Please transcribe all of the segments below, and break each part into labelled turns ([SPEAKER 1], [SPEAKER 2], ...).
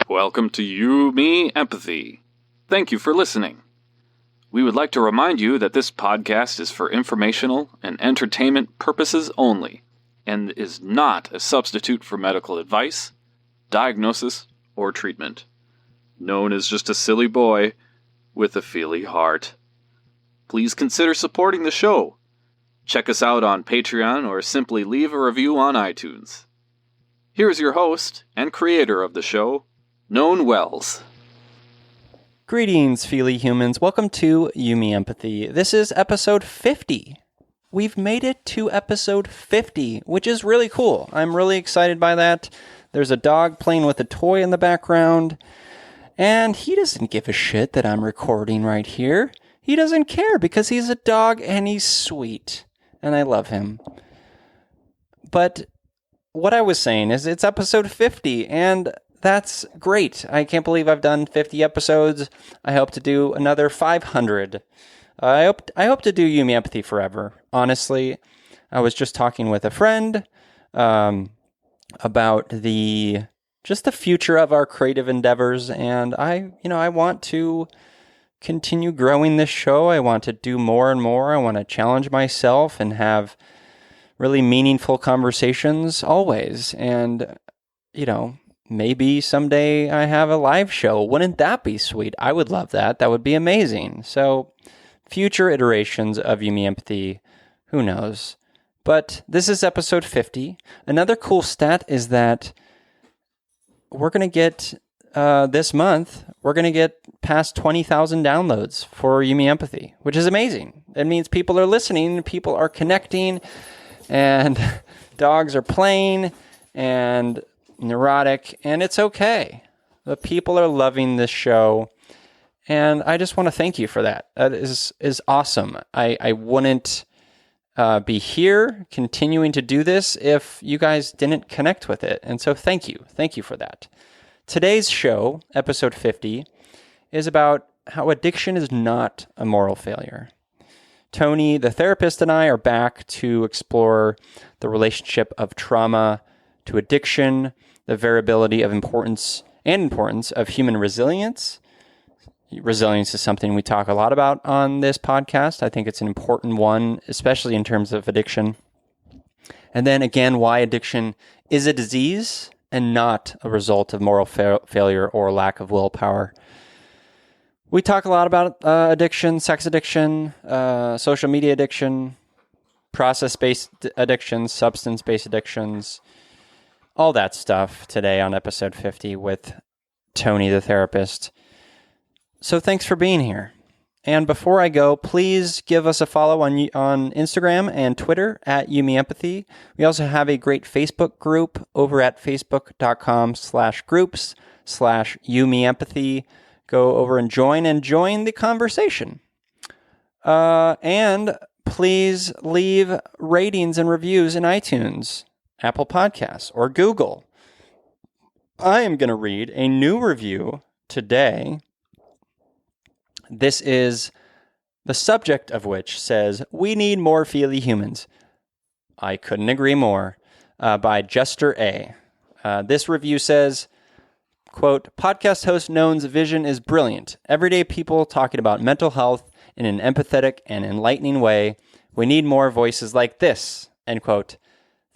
[SPEAKER 1] Welcome to You, Me, Empathy. Thank you for listening. We would like to remind you that this podcast is for informational and entertainment purposes only, and is not a substitute for medical advice, diagnosis, or treatment. Known as just a silly boy with a feely heart. Please consider supporting the show. Check us out on Patreon or simply leave a review on iTunes. Here's your host and creator of the show, Known Wells.
[SPEAKER 2] Greetings, feely humans. Welcome to You, Me, Empathy. This is episode 50. We've made it to episode 50, which is really cool. I'm really excited by that. There's a dog playing with a toy in the background, and he doesn't give a shit that I'm recording right here. He doesn't care because he's a dog and he's sweet, and I love him. But what I was saying is it's episode 50, and that's great. I can't believe I've done 50 episodes. I hope to do another 500. I hope to do You, Me, Empathy forever. Honestly, I was just talking with a friend about the future of our creative endeavors, and I want to continue growing this show. I want to do more and more. I want to challenge myself and have really meaningful conversations always. And, maybe someday I have a live show. Wouldn't that be sweet? I would love that. That would be amazing. So future iterations of You, Me, Empathy, who knows? But this is episode 50. Another cool stat is that we're going to get, this month, we're going to get past 20,000 downloads for You, Me, Empathy, which is amazing. It means people are listening, people are connecting, and dogs are playing, and neurotic, and it's okay. The people are loving this show, and I just want to thank you for that. That is awesome. I wouldn't be here continuing to do this if you guys didn't connect with it, and so thank you. Thank you for that. Today's show, episode 50, is about how addiction is not a moral failure. Tony, the therapist, and I are back to explore the relationship of trauma to addiction, the variability of importance of human resilience. Resilience is something we talk a lot about on this podcast. I think it's an important one, especially in terms of addiction. And then again, why addiction is a disease and not a result of moral failure or lack of willpower. We talk a lot about addiction, sex addiction, social media addiction, process-based addictions, substance-based addictions, all that stuff today on episode 50 with Tony, the therapist. So thanks for being here. And before I go, please give us a follow on Instagram and Twitter at You, Me, Empathy. We also have a great Facebook group over at facebook.com/groups/You, Me, Empathy. Go over and join the conversation. And please leave ratings and reviews in iTunes, Apple Podcasts, or Google. I am going to read a new review today. This is the subject of which says, "We need more feely humans." I couldn't agree more. By Jester A. This review says, quote, "Podcast host Known's vision is brilliant. Everyday people talking about mental health in an empathetic and enlightening way. We need more voices like this." End quote.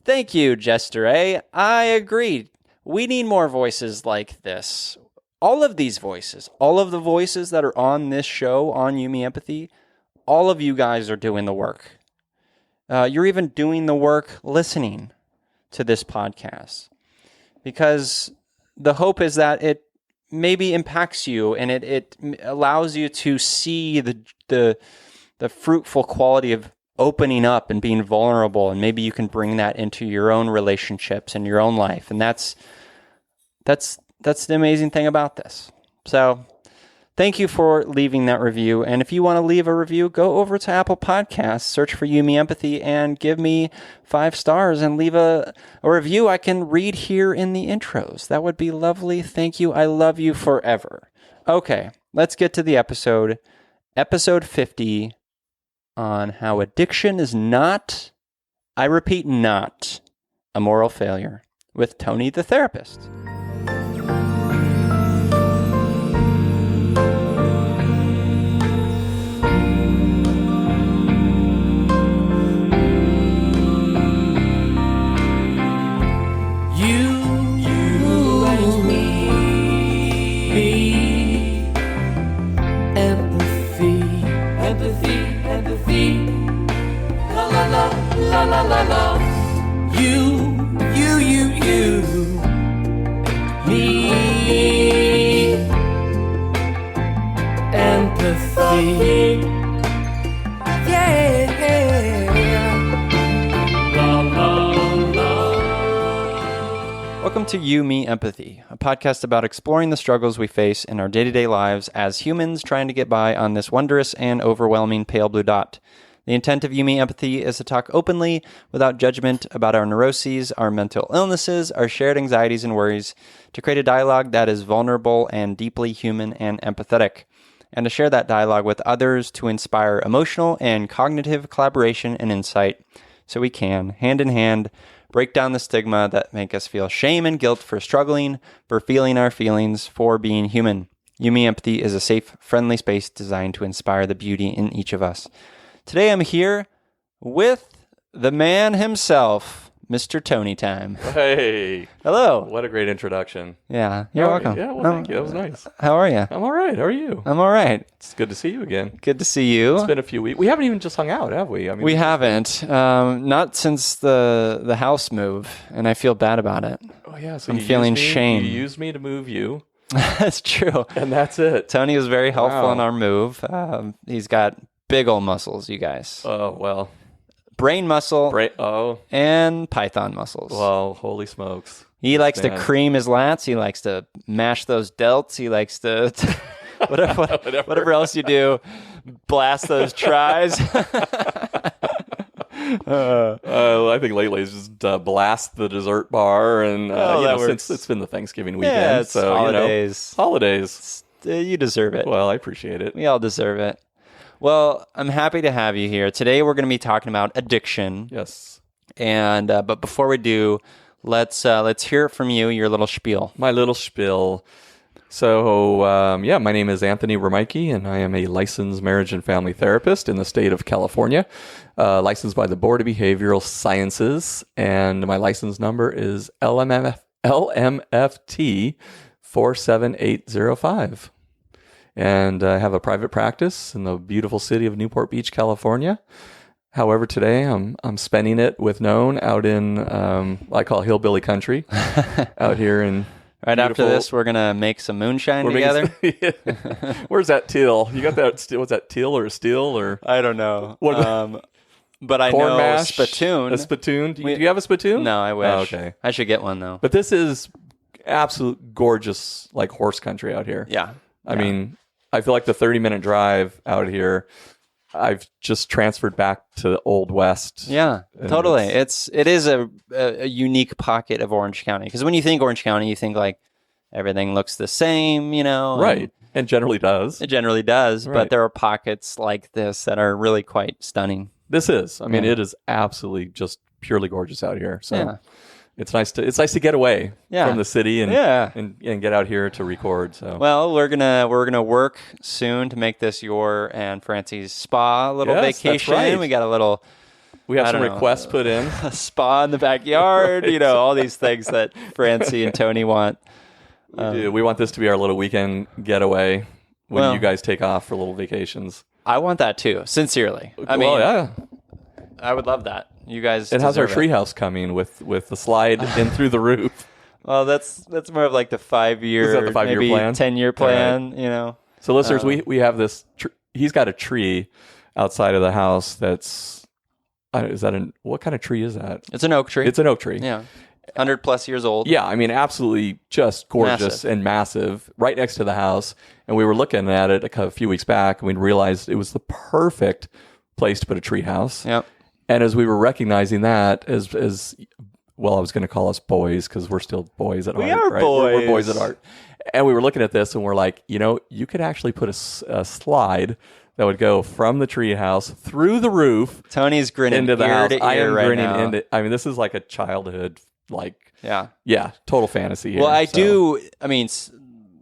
[SPEAKER 2] Thank you, Jester A. I agree. We need more voices like this. All of these voices, all of the voices that are on this show, on You, Me, Empathy, all of you guys are doing the work. You're even doing the work listening to this podcast. Because the hope is that it maybe impacts you and it allows you to see the fruitful quality of opening up and being vulnerable, and maybe you can bring that into your own relationships and your own life. And that's the amazing thing about this. So thank you for leaving that review. And if you want to leave a review, go over to Apple Podcasts, search for You, Me, Empathy, and give me 5 stars and leave a review I can read here in the intros. That would be lovely. Thank you. I love you forever. Okay, let's get to the episode. Episode 50 on how addiction is not, I repeat, not a moral failure. with Tony the therapist. Welcome to You, Me, Empathy, a podcast about exploring the struggles we face in our day-to-day lives as humans trying to get by on this wondrous and overwhelming pale blue dot. The intent of You, Me, Empathy is to talk openly, without judgment, about our neuroses, our mental illnesses, our shared anxieties and worries, to create a dialogue that is vulnerable and deeply human and empathetic, and to share that dialogue with others to inspire emotional and cognitive collaboration and insight, so we can, hand in hand, break down the stigma that make us feel shame and guilt for struggling, for feeling our feelings, for being human. You, Me, Empathy is a safe, friendly space designed to inspire the beauty in each of us. Today I'm here with the man himself, Mr. Tony Time.
[SPEAKER 3] Hey.
[SPEAKER 2] Hello.
[SPEAKER 3] What a great introduction.
[SPEAKER 2] Yeah, you're welcome.
[SPEAKER 3] Yeah, well, thank you. That was nice.
[SPEAKER 2] How are you?
[SPEAKER 3] I'm all right. How are you?
[SPEAKER 2] I'm all right.
[SPEAKER 3] It's good to see you again.
[SPEAKER 2] Good to see you.
[SPEAKER 3] It's been a few weeks. We haven't even just hung out, have we?
[SPEAKER 2] We haven't. Not since the house move, and I feel bad about it.
[SPEAKER 3] Oh, yeah. So
[SPEAKER 2] I'm feeling shame.
[SPEAKER 3] You used me to move you.
[SPEAKER 2] That's true.
[SPEAKER 3] And that's it.
[SPEAKER 2] Tony was very helpful
[SPEAKER 3] Wow.
[SPEAKER 2] in our move. He's got big old muscles, you guys.
[SPEAKER 3] Oh, well.
[SPEAKER 2] Brain muscle
[SPEAKER 3] Oh,
[SPEAKER 2] and python muscles.
[SPEAKER 3] well, holy smokes.
[SPEAKER 2] He likes to
[SPEAKER 3] Man.
[SPEAKER 2] cream his lats. He likes to mash those delts. He likes to whatever else you do, blast those tries.
[SPEAKER 3] I think lately it's just blast the dessert bar. And since it's been the Thanksgiving weekend.
[SPEAKER 2] Yeah, it's
[SPEAKER 3] so,
[SPEAKER 2] holidays.
[SPEAKER 3] Holidays.
[SPEAKER 2] You deserve it.
[SPEAKER 3] Well, I appreciate it.
[SPEAKER 2] We all deserve it. Well, I'm happy to have you here. Today we're going to be talking about addiction.
[SPEAKER 3] Yes.
[SPEAKER 2] And but before we do, let's hear it from you, your little spiel.
[SPEAKER 3] My little spiel. So, my name is Anthony Romaike, and I am a licensed marriage and family therapist in the state of California, licensed by the Board of Behavioral Sciences, and my license number is LMFT 47805. And I have a private practice in the beautiful city of Newport Beach, California. However, today I'm spending it with Known out in I call hillbilly country, out here in.
[SPEAKER 2] Right after this, we're gonna make some moonshine together.
[SPEAKER 3] Where's that teal? You got that? What's that? Teal or steel or?
[SPEAKER 2] I don't know. But I
[SPEAKER 3] Corn
[SPEAKER 2] know
[SPEAKER 3] mash,
[SPEAKER 2] spittoon.
[SPEAKER 3] A spittoon. Do you have a spittoon?
[SPEAKER 2] No, I wish.
[SPEAKER 3] Oh, okay.
[SPEAKER 2] I should get one though.
[SPEAKER 3] But this is absolute gorgeous, like horse country out here.
[SPEAKER 2] Yeah.
[SPEAKER 3] I mean, I feel like the 30-minute drive out here, I've just transferred back to the Old West.
[SPEAKER 2] Yeah, totally. It is a unique pocket of Orange County, because when you think Orange County, you think like everything looks the same, you know.
[SPEAKER 3] Right. And generally does.
[SPEAKER 2] It generally does,
[SPEAKER 3] Right.
[SPEAKER 2] but there are pockets like this that are really quite stunning.
[SPEAKER 3] This is. I mean,
[SPEAKER 2] Yeah.
[SPEAKER 3] it is absolutely just purely gorgeous out here. So
[SPEAKER 2] Yeah.
[SPEAKER 3] it's nice to get away
[SPEAKER 2] Yeah.
[SPEAKER 3] from the city and get out here to record. So
[SPEAKER 2] Well, we're gonna work soon to make this your and Francie's spa little
[SPEAKER 3] Yes, that's
[SPEAKER 2] vacation.
[SPEAKER 3] right.
[SPEAKER 2] We got a little
[SPEAKER 3] we have
[SPEAKER 2] I
[SPEAKER 3] some
[SPEAKER 2] don't know.
[SPEAKER 3] requests put in.
[SPEAKER 2] a spa in the backyard, you know, all these things that Francie and Tony want.
[SPEAKER 3] We do. We want this to be our little weekend getaway when
[SPEAKER 2] Well-
[SPEAKER 3] you guys take off for little vacations.
[SPEAKER 2] I want that too, sincerely. I mean,
[SPEAKER 3] yeah.
[SPEAKER 2] I would love that. You guys
[SPEAKER 3] It has our
[SPEAKER 2] deserve it.
[SPEAKER 3] treehouse coming with the slide in through the roof.
[SPEAKER 2] Well, that's more of like the 5-year,
[SPEAKER 3] Is that the 5-year
[SPEAKER 2] maybe
[SPEAKER 3] plan?
[SPEAKER 2] 10-year plan, you know.
[SPEAKER 3] So listeners, we have this. He's got a tree outside of the house. That's what kind of tree is that?
[SPEAKER 2] It's an oak tree.
[SPEAKER 3] It's an oak tree.
[SPEAKER 2] Yeah. 100+ years old.
[SPEAKER 3] Yeah, I mean, absolutely just gorgeous and massive, right next to the house. And we were looking at it a few weeks back, and we realized it was the perfect place to put a tree house.
[SPEAKER 2] Yep.
[SPEAKER 3] And as we were recognizing that, as well, I was going to call us boys because we're still boys at heart.
[SPEAKER 2] are
[SPEAKER 3] right?
[SPEAKER 2] boys.
[SPEAKER 3] We're boys at heart. And we were looking at this, and we're like, you could actually put a slide that would go from the tree house through the roof
[SPEAKER 2] Tony's grinning
[SPEAKER 3] into the
[SPEAKER 2] ear
[SPEAKER 3] house.
[SPEAKER 2] to
[SPEAKER 3] I
[SPEAKER 2] ear
[SPEAKER 3] am
[SPEAKER 2] right
[SPEAKER 3] grinning
[SPEAKER 2] now.
[SPEAKER 3] into. I mean, this is like a childhood total fantasy here.
[SPEAKER 2] Well, I mean,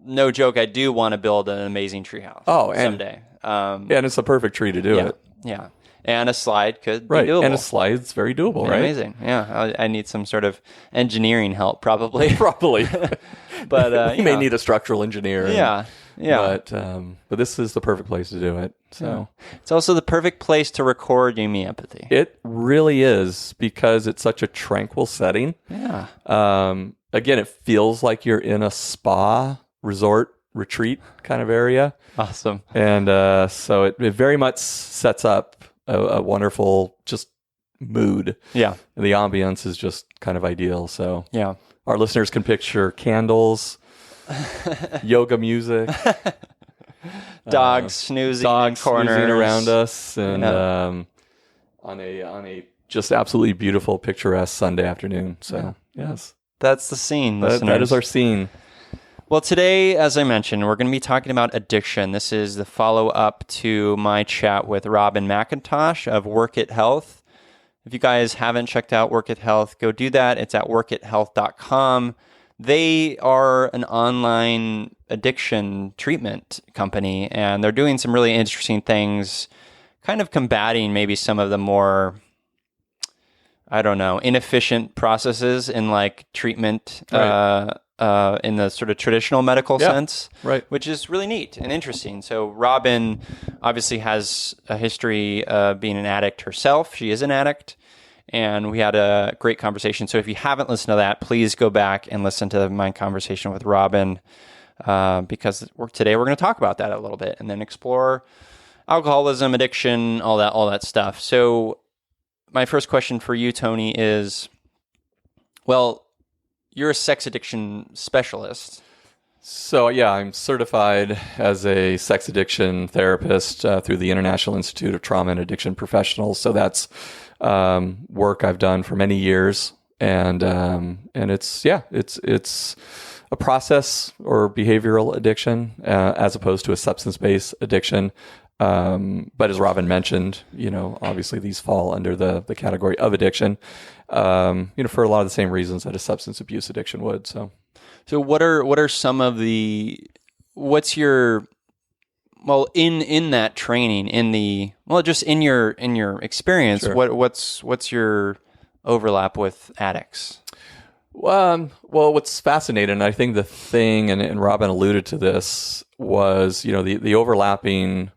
[SPEAKER 2] no joke, I do want to build an amazing treehouse someday.
[SPEAKER 3] And it's a perfect tree to do it.
[SPEAKER 2] Yeah. And a slide could be doable.
[SPEAKER 3] And a slide's very doable, right?
[SPEAKER 2] Amazing. Yeah. I need some sort of engineering help, probably.
[SPEAKER 3] Probably.
[SPEAKER 2] But
[SPEAKER 3] you may need a structural engineer.
[SPEAKER 2] Yeah.
[SPEAKER 3] But this is the perfect place to do it. So
[SPEAKER 2] it's also the perfect place to record You Me Empathy.
[SPEAKER 3] It really is, because it's such a tranquil setting.
[SPEAKER 2] Yeah.
[SPEAKER 3] Again, it feels like you're in a spa resort retreat kind of area.
[SPEAKER 2] Awesome.
[SPEAKER 3] And so it very much sets up a wonderful just mood.
[SPEAKER 2] Yeah.
[SPEAKER 3] And the ambience is just kind of ideal. So
[SPEAKER 2] yeah,
[SPEAKER 3] our listeners can picture candles, yoga music,
[SPEAKER 2] dogs snoozing in corners
[SPEAKER 3] around us, and on a just absolutely beautiful, picturesque Sunday afternoon. So yes,
[SPEAKER 2] that's the scene. That
[SPEAKER 3] is our scene.
[SPEAKER 2] Well, today, as I mentioned, we're going to be talking about addiction. This is the follow-up to my chat with Robin McIntosh of Work It Health. If you guys haven't checked out Work It Health, go do that. It's at workithealth.com. They are an online addiction treatment company, and they're doing some really interesting things, kind of combating maybe some of the more, inefficient processes in like treatment,
[SPEAKER 3] Right.
[SPEAKER 2] In the sort of traditional medical sense,
[SPEAKER 3] right?
[SPEAKER 2] Which is really neat and interesting. So Robin obviously has a history of being an addict herself. She is an addict, and we had a great conversation. So if you haven't listened to that, please go back and listen to my conversation with Robin, because today we're going to talk about that a little bit and then explore alcoholism, addiction, all that stuff. So my first question for you, Tony, is, well, you're a sex addiction specialist.
[SPEAKER 3] So I'm certified as a sex addiction therapist through the International Institute of Trauma and Addiction Professionals. So that's work I've done for many years, and it's a process or behavioral addiction as opposed to a substance-based addiction. But as Robin mentioned, obviously these fall under the category of addiction, for a lot of the same reasons that a substance abuse addiction would. So
[SPEAKER 2] what are some of what's your, in that training, just in your experience,
[SPEAKER 3] Sure.
[SPEAKER 2] what's your overlap with addicts?
[SPEAKER 3] Well, what's fascinating, and I think the thing, and Robin alluded to this, was, the overlapping,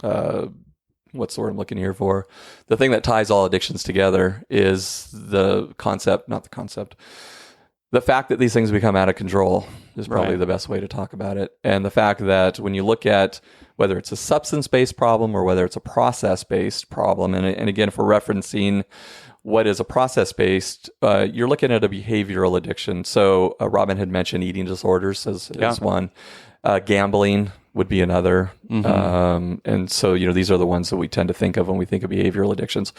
[SPEAKER 3] what's the word I'm looking here for? The thing that ties all addictions together is the fact that these things become out of control is probably
[SPEAKER 2] Right.
[SPEAKER 3] the best way to talk about it. And the fact that when you look at whether it's a substance-based problem or whether it's a process-based problem, and again, if we're referencing what is a process-based, you're looking at a behavioral addiction. So Robin had mentioned eating disorders as one. Gambling would be another.
[SPEAKER 2] Mm-hmm.
[SPEAKER 3] And so, these are the ones that we tend to think of when we think of behavioral addictions.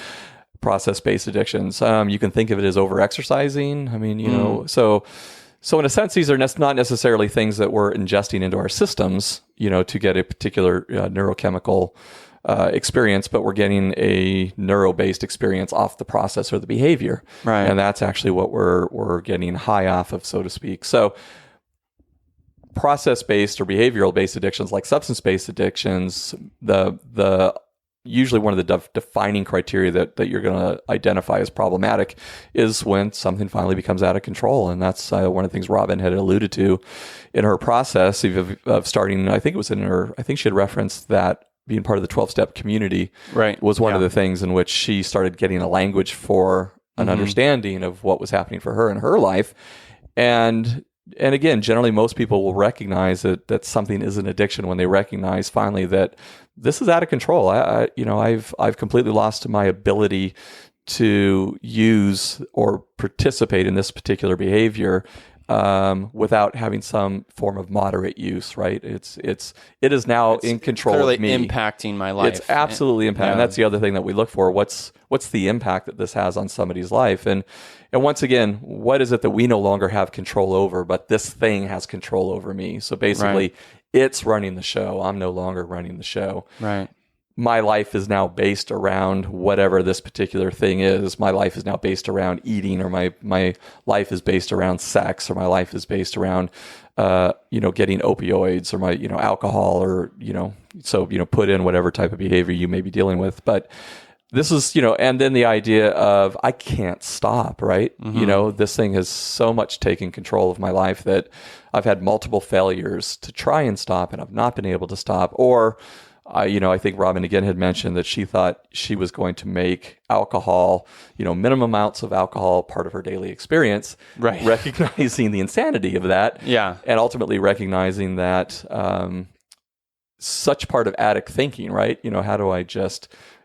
[SPEAKER 3] Process-based addictions. You can think of it as over-exercising. I mean, so in a sense, these are not necessarily things that we're ingesting into our systems, to get a particular neurochemical experience, but we're getting a neuro-based experience off the process or the behavior.
[SPEAKER 2] Right.
[SPEAKER 3] And that's actually what we're getting high off of, so to speak. So process-based or behavioral-based addictions, like substance-based addictions, the usually one of the defining criteria that you're going to identify as problematic is when something finally becomes out of control. And that's one of the things Robin had alluded to in her process of starting, I think she had referenced that being part of the 12-step community was one of the things in which she started getting a language for an understanding of what was happening for her in her life. And again, generally, most people will recognize that something is an addiction when they recognize finally that this is out of control. I've completely lost my ability to use or participate in this particular behavior without having some form of moderate use. Right? It is now in control of me,
[SPEAKER 2] impacting my life.
[SPEAKER 3] It's absolutely impacting. And that's the other thing that we look for. What's the impact that this has on somebody's life? And once again, what is it that we no longer have control over, but this thing has control over me? So basically, it's running the show. I'm no longer running the show.
[SPEAKER 2] Right.
[SPEAKER 3] my life is now based around whatever this particular thing is. My life is now based around eating, or my life is based around sex, or my life is based around, getting opioids, or my, alcohol, or, put in whatever type of behavior you may be dealing with. But this is, and then the idea of I can't stop, right? This thing has so much taken control of my life that I've had multiple failures to try and stop, and I've not been able to stop. Or I think Robin again had mentioned that she thought she was going to make alcohol, minimum amounts of alcohol part of her daily experience,
[SPEAKER 2] right?
[SPEAKER 3] Recognizing the insanity of that,
[SPEAKER 2] yeah,
[SPEAKER 3] and ultimately recognizing that such part of addict thinking, right? How do I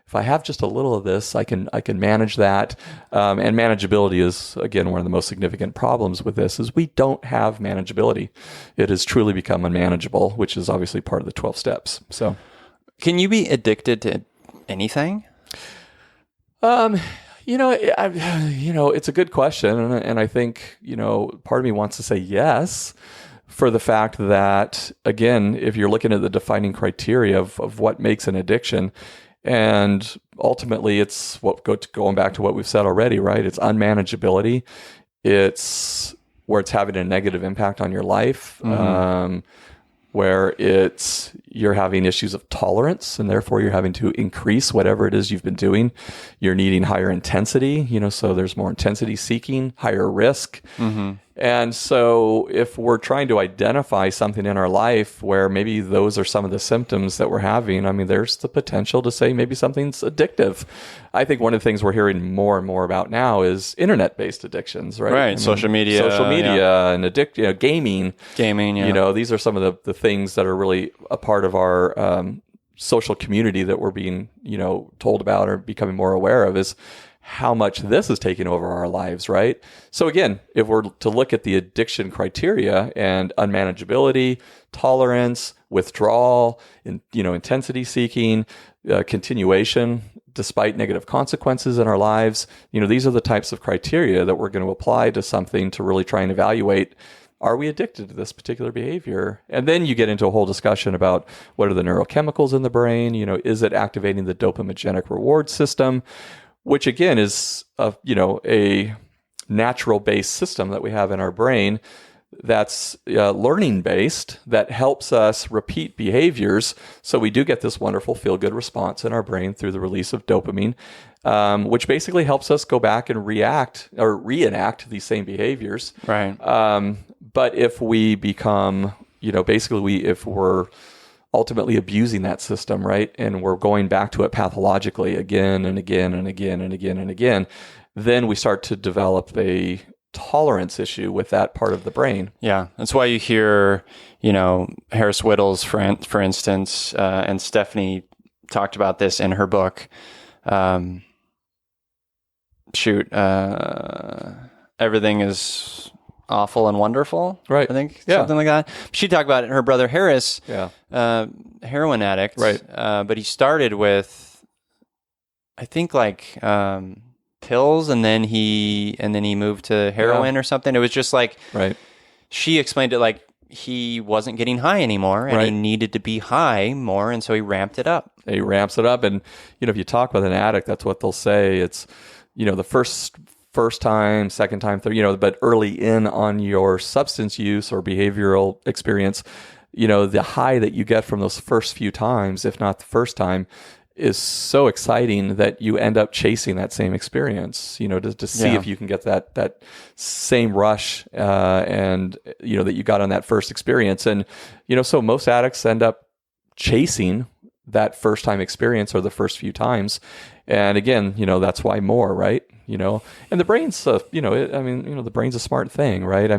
[SPEAKER 3] if I have just a little of this, I can manage that. And manageability is, again, one of the most significant problems with this is we don't have manageability. It has truly become unmanageable, which is obviously part of the 12 steps. So.
[SPEAKER 2] Can you be addicted to anything?
[SPEAKER 3] It's a good question, and I think part of me wants to say yes, for the fact that, again, if you're looking at the defining criteria of what makes an addiction, and ultimately it's going back to what we've said already, right? It's unmanageability. It's where it's having a negative impact on your life. Where you're having issues of tolerance, and therefore you're having to increase whatever it is you've been doing. You're needing higher intensity, so there's more intensity seeking, higher risk. And so if we're trying to identify something in our life where maybe those are some of the symptoms that we're having, there's the potential to say maybe something's addictive. I think one of the things we're hearing more and more about now is internet-based addictions, right?
[SPEAKER 2] Right, social media,
[SPEAKER 3] and gaming.
[SPEAKER 2] Gaming, yeah.
[SPEAKER 3] These are some of the things that are really a part of our social community that we're being, told about or becoming more aware of, is how much this is taking over our lives, right? So again, if we're to look at the addiction criteria and unmanageability, tolerance, withdrawal, intensity seeking, continuation, despite negative consequences in our lives, these are the types of criteria that we're going to apply to something to really try and evaluate, are we addicted to this particular behavior? And then you get into a whole discussion about what are the neurochemicals in the brain? Is it activating the dopaminergic reward system? Which again is a natural based system that we have in our brain that's learning based, that helps us repeat behaviors. So we do get this wonderful feel good response in our brain through the release of dopamine, which basically helps us go back and react or reenact these same behaviors.
[SPEAKER 2] Right.
[SPEAKER 3] But if we become, if we're ultimately abusing that system, right? And we're going back to it pathologically again and again and again and again and again, then we start to develop a tolerance issue with that part of the brain.
[SPEAKER 2] Yeah. That's why you hear, Harris Whittles, for instance, and Stephanie talked about this in her book. Everything is awful and wonderful,
[SPEAKER 3] right?
[SPEAKER 2] I think something like that. She talked about it. Her brother Harris, heroin addict,
[SPEAKER 3] right?
[SPEAKER 2] But he started with, I think, pills, and then he moved to heroin or something. It was just
[SPEAKER 3] right.
[SPEAKER 2] She explained it like he wasn't getting high anymore, and he needed to be high more, and so he ramped it up.
[SPEAKER 3] He ramps it up, and if you talk with an addict, that's what they'll say. It's the first time, second time, third, but early in on your substance use or behavioral experience, the high that you get from those first few times, if not the first time, is so exciting that you end up chasing that same experience, to see if you can get that same rush, and, that you got on that first experience. And, so most addicts end up chasing that first time experience or the first few times. And again, that's why more, right? And the brain's, the brain's a smart thing, right?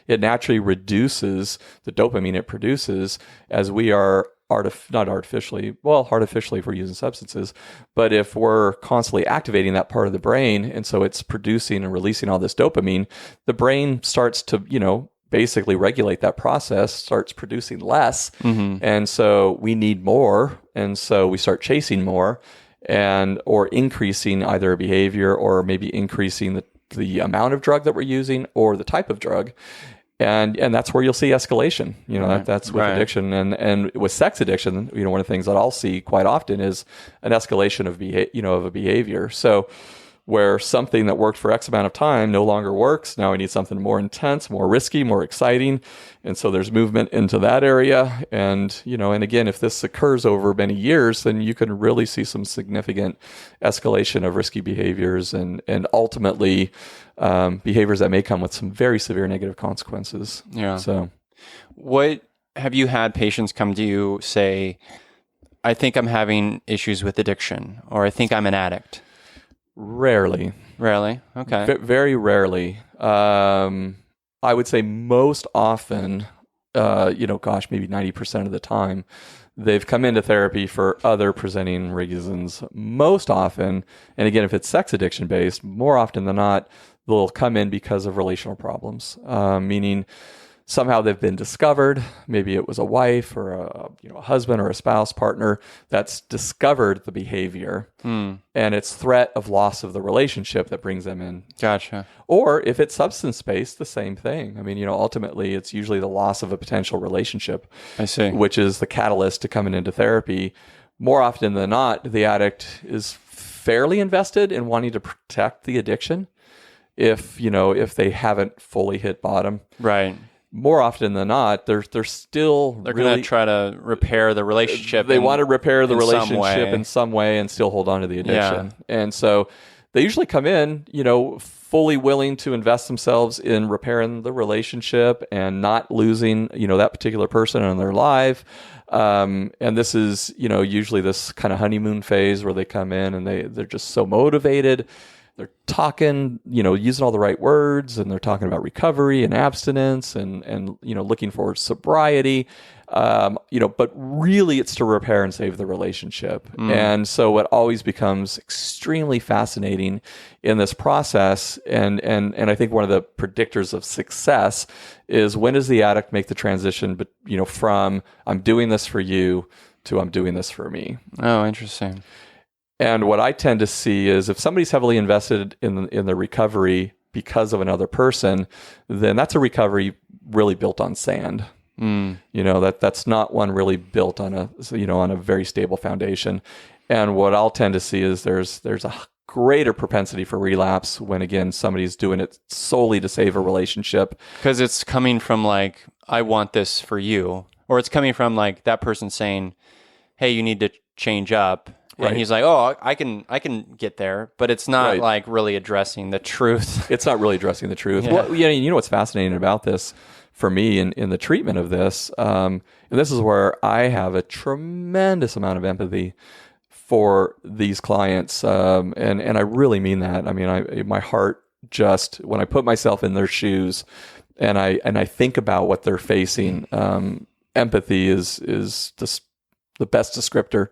[SPEAKER 3] It naturally reduces the dopamine it produces as we are not artificially if we're using substances, but if we're constantly activating that part of the brain, and so it's producing and releasing all this dopamine, the brain starts to, basically regulate that process, starts producing less. And so we need more. And so we start chasing more, or increasing either a behavior or maybe increasing the amount of drug that we're using or the type of drug. And that's where you'll see escalation. That's with addiction, and with sex addiction. One of the things that I'll see quite often is an escalation of of a behavior. So where something that worked for X amount of time no longer works, now I need something more intense, more risky, more exciting, and so there's movement into that area. And and again, if this occurs over many years, then you can really see some significant escalation of risky behaviors, and ultimately behaviors that may come with some very severe negative consequences.
[SPEAKER 2] Yeah.
[SPEAKER 3] So,
[SPEAKER 2] what have you had patients come to you say, I think I'm having issues with addiction, or I think I'm an addict?
[SPEAKER 3] Rarely.
[SPEAKER 2] Okay.
[SPEAKER 3] Very rarely. I would say most often, maybe 90% of the time, they've come into therapy for other presenting reasons. Most often, and again, if it's sex addiction based, more often than not, they'll come in because of relational problems, meaning somehow they've been discovered. Maybe it was a wife or a husband or a spouse partner that's discovered the behavior, and it's threat of loss of the relationship that brings them in.
[SPEAKER 2] Gotcha.
[SPEAKER 3] Or if it's substance-based, the same thing. I mean, ultimately it's usually the loss of a potential relationship.
[SPEAKER 2] I see.
[SPEAKER 3] Which is the catalyst to coming into therapy. More often than not, the addict is fairly invested in wanting to protect the addiction if they haven't fully hit bottom.
[SPEAKER 2] Right.
[SPEAKER 3] More often than not, they're
[SPEAKER 2] going to try to repair the relationship.
[SPEAKER 3] They want to repair the relationship in some way and still hold on to the addiction. Yeah. And so they usually come in, fully willing to invest themselves in repairing the relationship and not losing, that particular person in their life. And this is, usually this kind of honeymoon phase where they come in and they're just so motivated. They're talking, using all the right words, and they're talking about recovery and abstinence and looking for sobriety, but really it's to repair and save the relationship. And so what always becomes extremely fascinating in this process, and I think one of the predictors of success is, when does the addict make the transition, from I'm doing this for you to I'm doing this for me?
[SPEAKER 2] Oh, interesting.
[SPEAKER 3] And what I tend to see is, if somebody's heavily invested in the recovery because of another person, then that's a recovery really built on sand. That's not one really built on a very stable foundation. And what I'll tend to see is there's a greater propensity for relapse when, again, somebody's doing it solely to save a relationship.
[SPEAKER 2] Because it's coming from like, I want this for you, or it's coming from like that person saying, hey, you need to change up. And he's like, oh, I can get there, but it's not like really addressing the truth.
[SPEAKER 3] It's not really addressing the truth.
[SPEAKER 2] Yeah.
[SPEAKER 3] Well, what's fascinating about this for me in the treatment of this, and this is where I have a tremendous amount of empathy for these clients, and I really mean that. I mean, my heart just, when I put myself in their shoes, and I think about what they're facing, empathy is just the best descriptor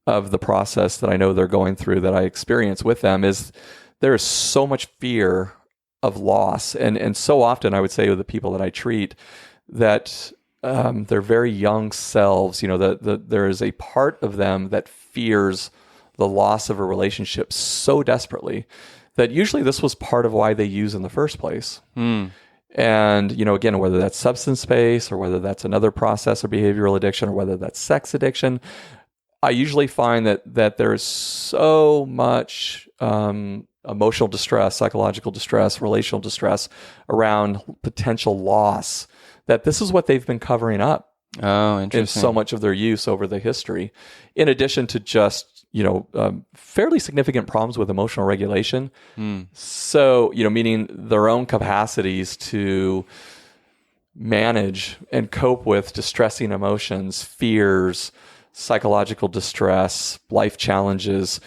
[SPEAKER 3] of the process that I know they're going through, that I experience with them. Is there is so much fear of loss, and so often I would say with the people that I treat, that their very young selves, there is a part of them that fears the loss of a relationship so desperately that usually this was part of why they use in the first place. And again, whether that's substance based, or whether that's another process or behavioral addiction, or whether that's sex addiction, I usually find that there is so much emotional distress, psychological distress, relational distress around potential loss, that this is what they've been covering up.
[SPEAKER 2] Oh, interesting.
[SPEAKER 3] In so much of their use over the history, in addition to just fairly significant problems with emotional regulation. So meaning their own capacities to manage and cope with distressing emotions, fears, psychological distress, life challenges.